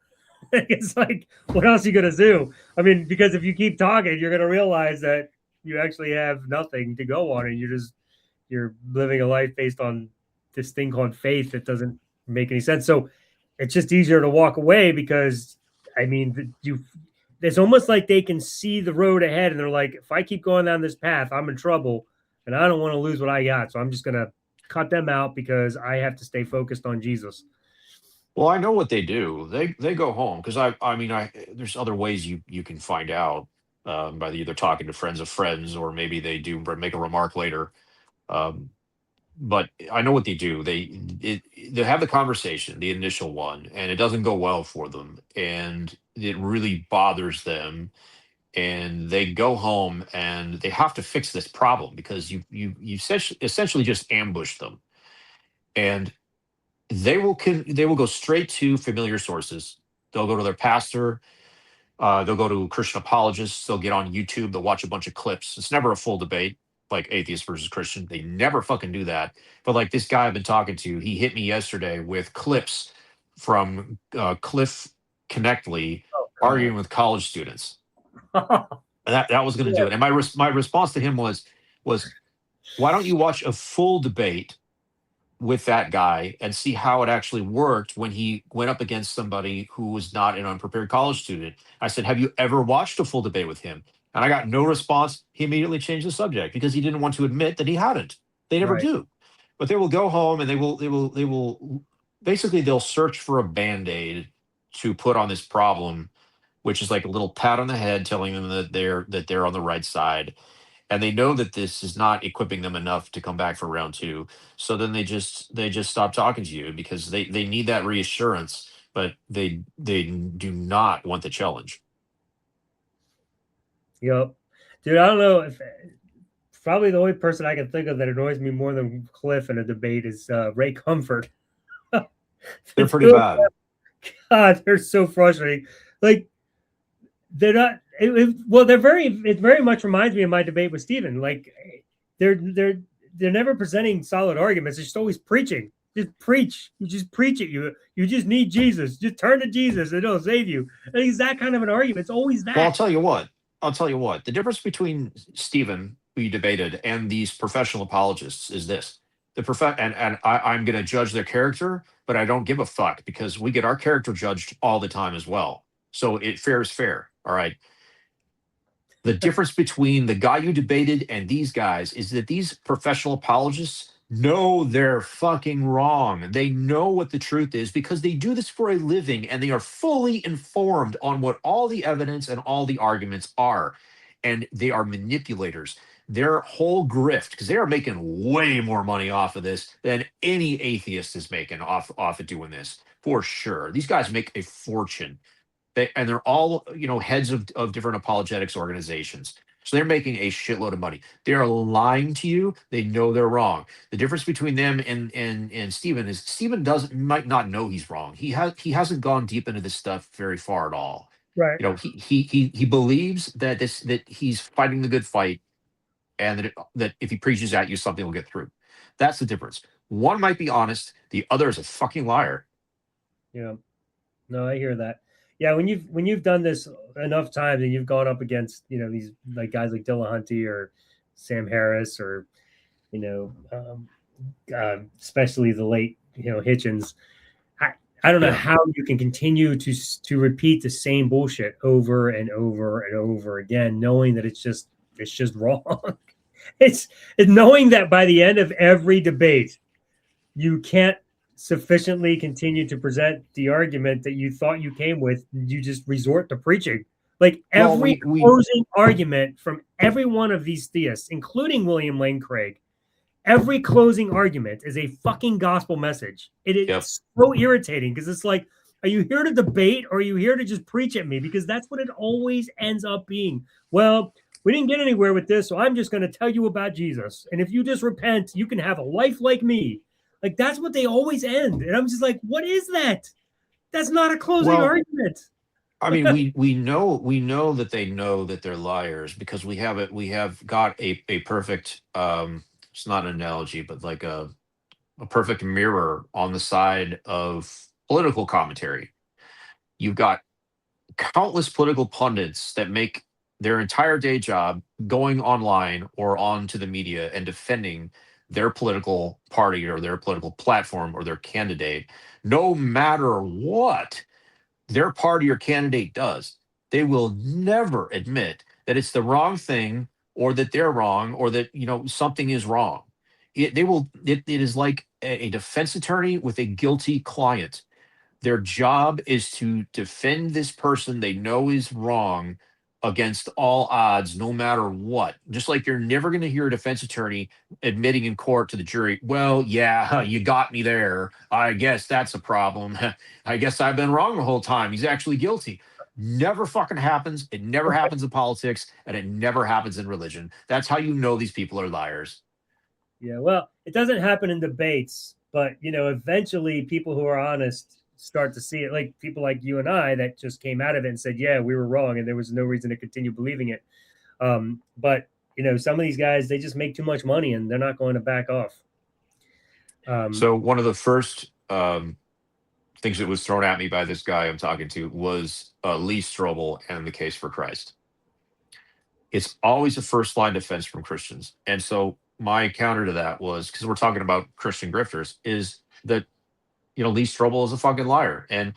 it's like, what else are you going to do? I mean, because if you keep talking, you're going to realize that you actually have nothing to go on, and you're living a life based on this thing called faith that doesn't make any sense. So it's just easier to walk away because, I mean, it's almost like they can see the road ahead, and they're like, if I keep going down this path, I'm in trouble, and I don't want to lose what I got. So I'm just going to cut them out because I have to stay focused on Jesus. Well, I know what they do. They go home because I mean there's other ways you can find out by either talking to friends of friends, or maybe they do make a remark later. Um, but I know what they do. They have the conversation, the initial one, and it doesn't go well for them, and it really bothers them. And they go home and they have to fix this problem because you essentially just ambush them, and they will go straight to familiar sources. They'll go to their pastor. They'll go to Christian apologists. They'll get on YouTube. They'll watch a bunch of clips. It's never a full debate like atheist versus Christian. They never fucking do that. But like this guy I've been talking to, he hit me yesterday with clips from Cliff Connectly arguing with college students. That was going to do it. And my response to him was why don't you watch a full debate with that guy and see how it actually worked when he went up against somebody who was not an unprepared college student. I said, have you ever watched a full debate with him? And I got no response. He immediately changed the subject because he didn't want to admit that he hadn't. They never do. But they will go home and they will basically they'll search for a band-aid to put on this problem, which is like a little pat on the head telling them that they're on the right side. And they know that this is not equipping them enough to come back for round two. So then they just stop talking to you because they need that reassurance, but they do not want the challenge. Yep. Dude, I don't know if probably the only person I can think of that annoys me more than Cliff in a debate is Ray Comfort. They're pretty bad. God, they're so frustrating. Like they're not. Well, they're very. It very much reminds me of my debate with Steven. Like they're never presenting solid arguments. They're just always preaching. Just preach. You just preach it. You just need Jesus. Just turn to Jesus and it'll save you. I think it's that kind of an argument. It's always that. Well, I'll tell you what. The difference between Stephen, who you debated, and these professional apologists is this. I'm going to judge their character, but I don't give a fuck because we get our character judged all the time as well. So fair is fair. All right. The difference between the guy you debated and these guys is that these professional apologists know they're fucking wrong. They know what the truth is because they do this for a living and they are fully informed on what all the evidence and all the arguments are. And they are manipulators. Their whole grift, because they are making way more money off of this than any atheist is making off of doing this, for sure. These guys make a fortune. And they're all heads of different apologetics organizations, so they're making a shitload of money. They are lying to you. They know they're wrong. The difference between them and Stephen is Stephen might not know he's wrong. He hasn't gone deep into this stuff very far at all. Right. He believes that he's fighting the good fight, and that if he preaches at you, something will get through. That's the difference. One might be honest. The other is a fucking liar. Yeah. No, I hear that. Yeah, when you've done this enough times and you've gone up against these like guys like Dillahunty or Sam Harris or especially the late Hitchens, I don't know how you can continue to repeat the same bullshit over and over and over again, knowing that it's just wrong. It's knowing that by the end of every debate, you can't sufficiently continue to present the argument that you thought you came with. You just resort to preaching. Like Well, every closing argument from every one of these theists, including William Lane Craig, every closing argument is a fucking gospel message. It's so irritating because it's like, are you here to debate or are you here to just preach at me? Because that's what it always ends up being. Well, we didn't get anywhere with this, so I'm just going to tell you about Jesus. And if you just repent, you can have a life like me. Like that's what they always end. And I'm just like, what is that? That's not a closing argument. I mean, we know that they know that they're liars because we have got a perfect it's not an analogy, but like a perfect mirror on the side of political commentary. You've got countless political pundits that make their entire day job going online or onto the media and defending their political party or their political platform or their candidate, no matter what their party or candidate does. They will never admit that it's the wrong thing or that they're wrong or that something is wrong. It is like a defense attorney with a guilty client. Their job is to defend this person they know is wrong against all odds, no matter what. Just like you're never going to hear a defense attorney admitting in court to the jury, well, yeah, you got me there. I guess that's a problem. I guess I've been wrong the whole time. He's actually guilty. Never fucking happens. It never happens in politics, and it never happens in religion. That's how you know these people are liars. Yeah, well, it doesn't happen in debates, but eventually people who are honest start to see it, like people like you and I that just came out of it and said, yeah, we were wrong and there was no reason to continue believing it. But some of these guys, they just make too much money and they're not going to back off. So one of the first things that was thrown at me by this guy I'm talking to was Lee Strobel and the Case for Christ. It's always a first line defense from Christians. And so my counter to that was, because we're talking about Christian grifters, is that Lee Strobel is a fucking liar. And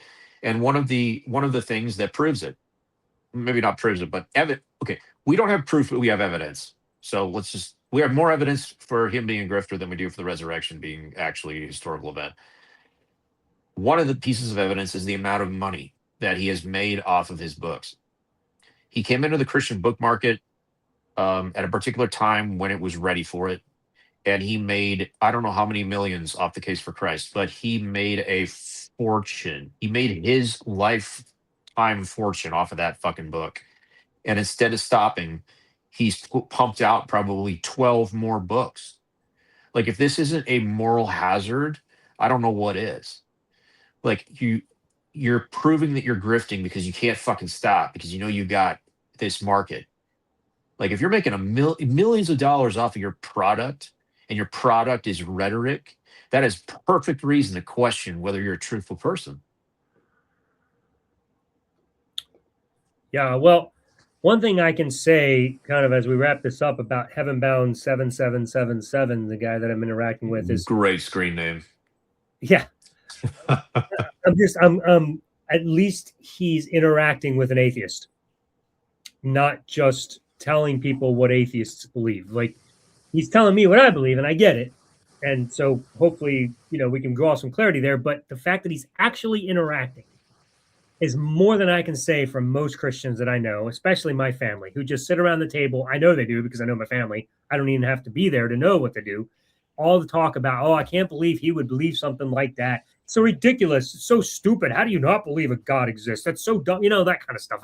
one of the things that proves it, maybe not proves it, but okay, we don't have proof, but we have evidence. So we have more evidence for him being a grifter than we do for the resurrection being actually a historical event. One of the pieces of evidence is the amount of money that he has made off of his books. He came into the Christian book market at a particular time when it was ready for it. And he made, I don't know how many millions off the Case for Christ, but he made a fortune. He made his lifetime fortune off of that fucking book. And instead of stopping, he's pumped out probably 12 more books. Like, if this isn't a moral hazard, I don't know what is. Like, you're proving that you're grifting because you can't fucking stop because you got this market. Like, if you're making millions of dollars off of your product and your product is rhetoric, that is perfect reason to question whether you're a truthful person. Yeah, well, one thing I can say, kind of as we wrap this up, about Heavenbound 7777, the guy that I'm interacting with, is great screen name. Yeah, I'm at least he's interacting with an atheist, not just telling people what atheists believe. Like, he's telling me what I believe, and I get it. And so hopefully, we can draw some clarity there. But the fact that he's actually interacting is more than I can say from most Christians that I know, especially my family, who just sit around the table. I know they do because I know my family. I don't even have to be there to know what they do. All the talk about, oh, I can't believe he would believe something like that. It's so ridiculous. It's so stupid. How do you not believe a God exists? That's so dumb. That kind of stuff.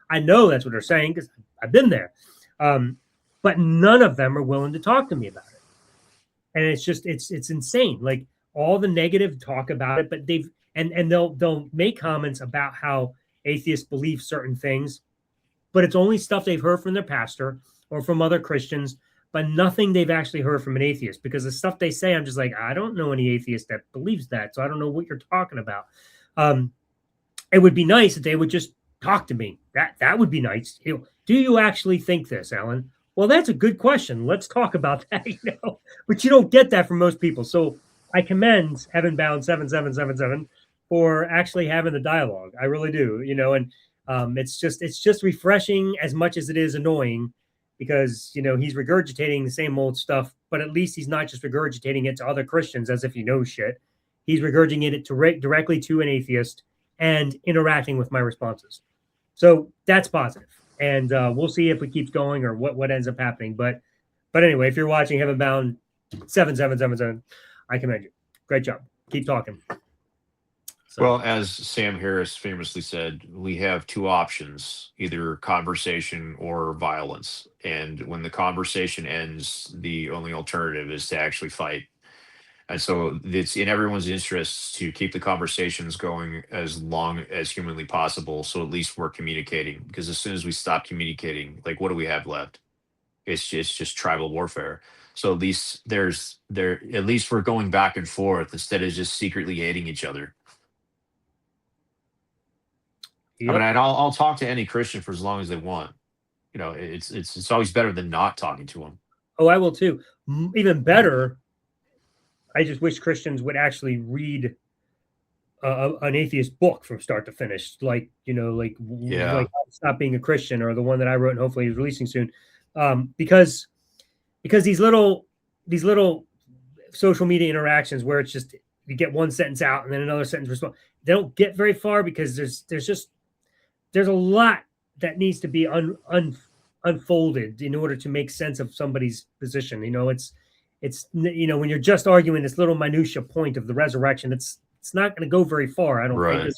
I know that's what they're saying because I've been there. But none of them are willing to talk to me about it. And it's insane. Like, all the negative talk about it, but they'll make comments about how atheists believe certain things, but it's only stuff they've heard from their pastor or from other Christians, but nothing they've actually heard from an atheist, because the stuff they say, I'm just like, I don't know any atheist that believes that. So I don't know what you're talking about. It would be nice if they would just talk to me. That would be nice. Do you actually think this, Alan? Well, that's a good question. Let's talk about that, but you don't get that from most people. So I commend Heavenbound 7777 for actually having the dialogue. I really do, and it's just refreshing as much as it is annoying, because he's regurgitating the same old stuff, but but at least he's not just regurgitating it to other Christians as if he knows shit. He's regurgitating it directly to an atheist and interacting with my responses. So that's positive. And we'll see if it keeps going or what ends up happening. But anyway, if you're watching Heaven Bound 7777, I commend you. Great job. Keep talking. So, Well, as Sam Harris famously said, we have two options, either conversation or violence. And when the conversation ends, the only alternative is to actually fight. And so it's in everyone's interests to keep the conversations going as long as humanly possible. So at least we're communicating. Because as soon as we stop communicating, like what do we have left? It's just tribal warfare. So at least there at least we're going back and forth instead of just secretly hating each other. I mean, yep. and I'll talk to any Christian for as long as they want. You know, it's always better than not talking to them. Oh, I will too. Even better, I just wish Christians would actually read an atheist book from start to finish, like Yeah, like Stop Being a Christian, or the one that I wrote and hopefully is releasing soon, because these little social media interactions where it's just you get one sentence out and then another sentence response, they don't get very far because there's a lot that needs to be unfolded in order to make sense of somebody's position. It's when you're just arguing this little minutia point of the resurrection, it's not going to go very far. I don't think right.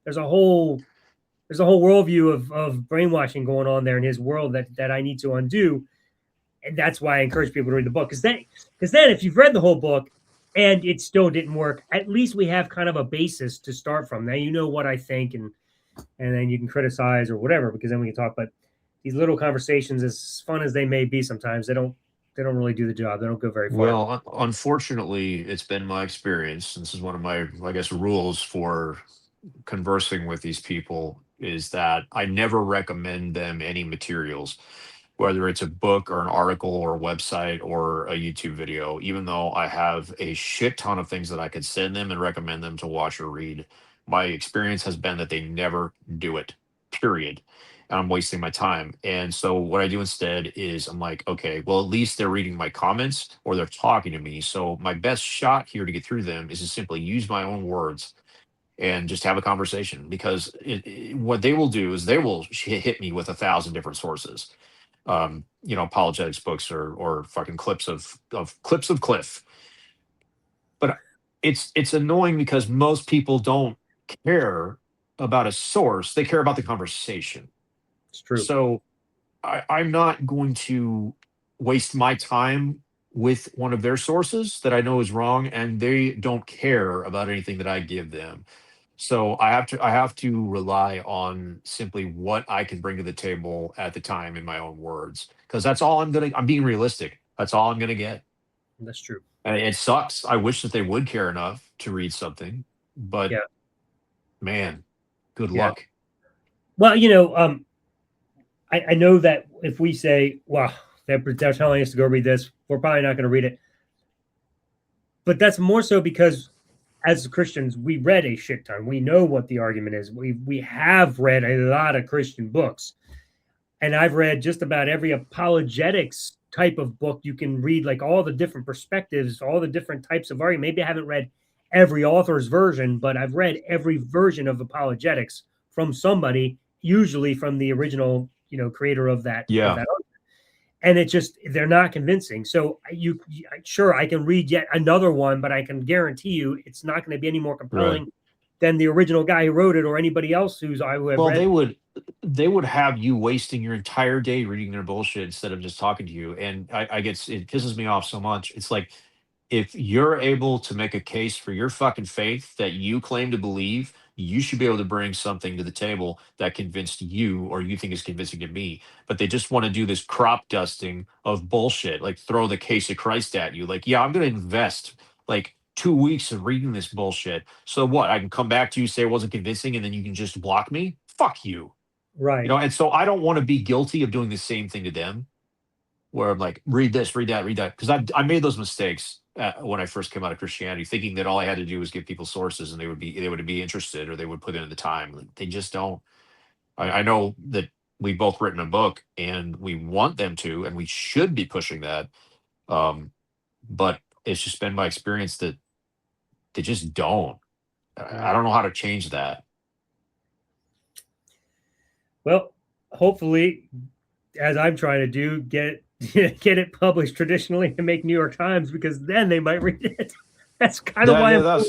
there's a whole worldview of brainwashing going on there in his world that I need to undo, and that's why I encourage people to read the book. Because then if you've read the whole book and it still didn't work, at least we have kind of a basis to start from. Now you know what I think, and then you can criticize or whatever, because then we can talk. But these little conversations, as fun as they may be, sometimes they don't really do the job. They don't go very far. Well, unfortunately, it's been my experience. And this is one of my, I guess, rules for conversing with these people is that I never recommend them any materials, whether it's a book or an article or a website or a YouTube video, even though I have a shit ton of things that I could send them and recommend them to watch or read. My experience has been that they never do it, period. And I'm wasting my time. And so what I do instead is I'm like, okay, well, at least they're reading my comments or they're talking to me. So my best shot here to get through them is to simply use my own words and just have a conversation, because what they will do is they will hit me with 1,000 different sources, apologetics books or fucking clips of Cliff. But it's annoying because most people don't care about a source; they care about the conversation. It's true. So I'm not going to waste my time with one of their sources that I know is wrong, and they don't care about anything that I give them. So I have to rely on simply what I can bring to the table at the time in my own words, because that's all I'm being realistic. That's all I'm gonna get. That's true. And it sucks. I wish that they would care enough to read something, but Yeah. man, good Yeah. luck. Well, I know that if we say, well, they're telling us to go read this, we're probably not going to read it. But that's more so because as Christians, we read a shit ton. We know what the argument is. We have read a lot of Christian books. And I've read just about every apologetics type of book you can read, like all the different perspectives, all the different types of argument. Maybe I haven't read every author's version, but I've read every version of apologetics from somebody, usually from the original, creator of that Yeah, argument. And it just they're not convincing. So sure, I can read yet another one, but I can guarantee you it's not going to be any more right. compelling than the original guy who wrote it or anybody else who have Well, read. they would have you wasting your entire day reading their bullshit instead of just talking to you. And I get it pisses me off so much. It's like if you're able to make a case for your fucking faith that you claim to believe, you should be able to bring something to the table that convinced you or you think is convincing to me. But they just want to do this crop dusting of bullshit, like throw the case of Christ at you. Like, yeah, I'm going to invest like 2 weeks of reading this bullshit. So what? I can come back to you, say it wasn't convincing, and then you can just block me? Fuck you. Right. And so I don't want to be guilty of doing the same thing to them, where I'm like, read this, read that, because I made those mistakes when I first came out of Christianity, thinking that all I had to do was give people sources and they would be interested or they would put in the time. Like, they just don't. I know that we've both written a book and we want them to, and we should be pushing that. Um, but it's just been my experience that they just don't. I Right. don't know how to change that. Well, hopefully, as I'm trying to do, get get it published traditionally and make New York Times, because then they might read it. That's kind of why I'm going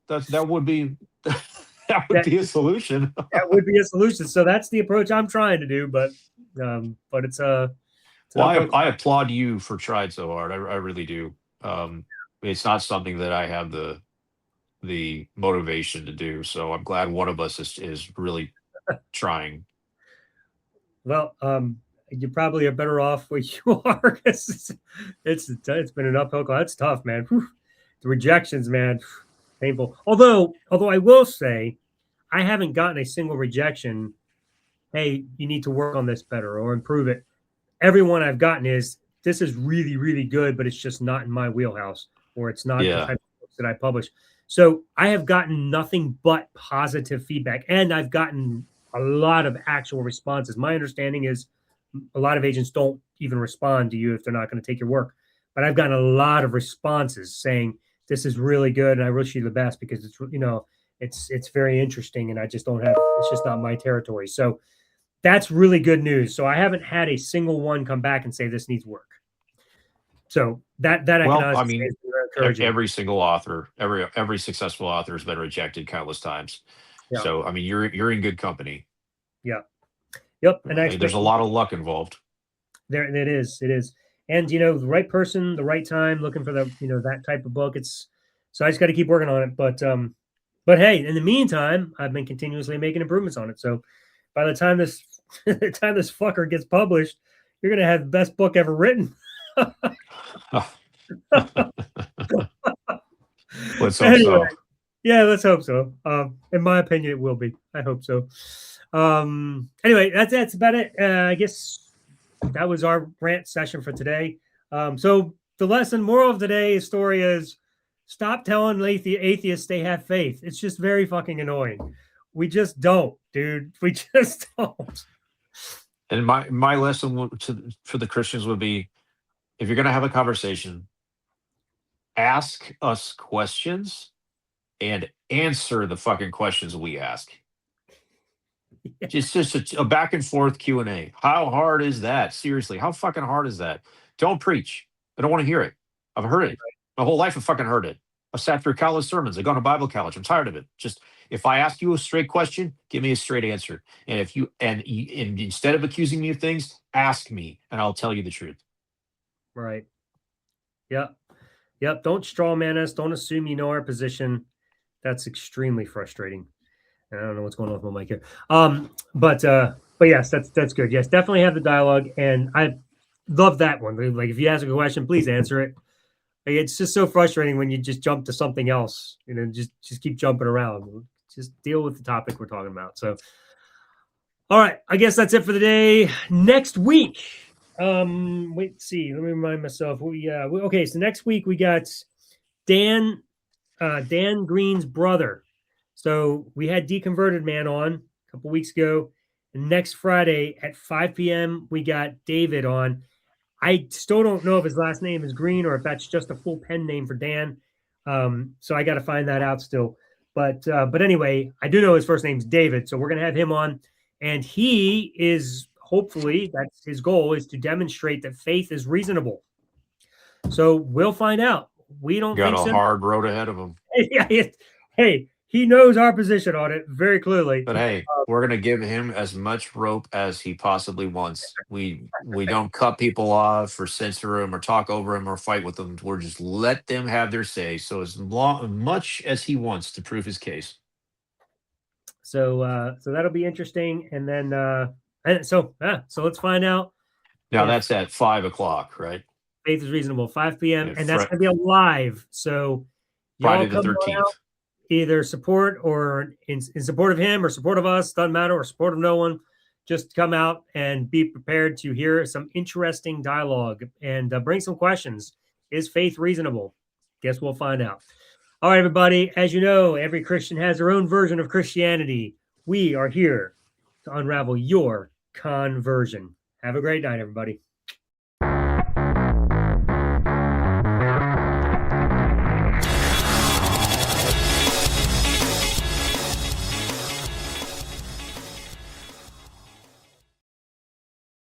That would be that would that be a solution. that would be a solution. So that's the approach I'm trying to do, but it's an Well, uphill I climb. applaud you for trying so hard. I really do. It's not something that I have the motivation to do. So I'm glad one of us is really trying. Well, you probably are better off where you are, 'cause it's been an uphill climb. That's tough, man. Whew. The rejections, man, painful. Although I will say, I haven't gotten a single rejection. Hey, you need to work on this better or improve it. Everyone I've gotten is, this is really, really good, but it's just not in my wheelhouse, or it's not the Yeah, type of books that I publish. So I have gotten nothing but positive feedback, and I've gotten a lot of actual responses. My understanding is a lot of agents don't even respond to you if they're not going to take your work. But I've gotten a lot of responses saying this is really good, and I wish you the best, because it's very interesting, and I just don't have, it's just not my territory. So that's really good news. So I haven't had a single one come back and say this needs work. So that I can well, I honestly say mean, is very encouraging. every single author, every successful author has been rejected countless times. Yeah, So I mean, you're in good company. yeah, yep. And I There's expect a lot of luck involved. there it is, and the right person, the right time, looking for the that type of book. It's so I just got to keep working on it. But hey, in the meantime, I've been continuously making improvements on it. So by the time this the time this fucker gets published, you're gonna have the best book ever written. Let's hope Anyway, so. yeah, let's hope so. In my opinion, it will be. I hope so. Anyway, that's about it. I guess that was our rant session for today. So the moral of today's story is, stop telling atheists they have faith. It's just very fucking annoying. We just don't, dude. We just don't. And my lesson for the Christians would be, if you're going to have a conversation, ask us questions and answer the fucking questions we ask. Just a back and forth Q&A. How hard is that? Seriously, how fucking hard is that? Don't preach. I don't want to hear it. I've heard it my whole life. I've fucking heard it. I've sat through college sermons. I've gone to Bible college. I'm tired of it. Just, if I ask you a straight question, give me a straight answer. And and instead of accusing me of things, ask me, and I'll tell you the truth. Right. Yep. Yep. Don't straw man us. Don't assume you know our position. That's extremely frustrating. I don't know what's going on with my mic here. But yes, that's good. Yes, definitely have the dialogue, and I love that one. Like, if you ask a question, please answer it. Like, it's just so frustrating when you just jump to something else, just keep jumping around. Just deal with the topic we're talking about. So, all right, I guess that's it for the day. Next week, wait, see, let me remind myself. Okay, so next week we got Dan Dan Green's brother. So we had Deconverted Man on a couple weeks ago. And next Friday at 5 p.m., we got David on. I still don't know if his last name is Green or if that's just a full pen name for Dan. So I got to find that out still. But anyway, I do know his first name's David. So we're going to have him on. And he is, hopefully, that's his goal, is to demonstrate that faith is reasonable. So we'll find out. We don't Got think a so. hard road ahead of him. Hey, he knows our position on it very clearly. But hey, we're gonna give him as much rope as he possibly wants. We don't cut people off or censor them or talk over them or fight with them. We're just let them have their say. So much as he wants to prove his case. So that'll be interesting. And then so let's find out Now if that's at 5 o'clock, right? faith is reasonable. 5 p.m. Yeah, and that's gonna be a live. So y'all Friday the come on out, 13th. either support or in support of him or support of us, doesn't matter, or support of no one. Just come out and be prepared to hear some interesting dialogue and bring some questions. Is faith reasonable? Guess we'll find out. All right, everybody. As you know, every Christian has their own version of Christianity. We are here to unravel your conversion. Have a great night, everybody.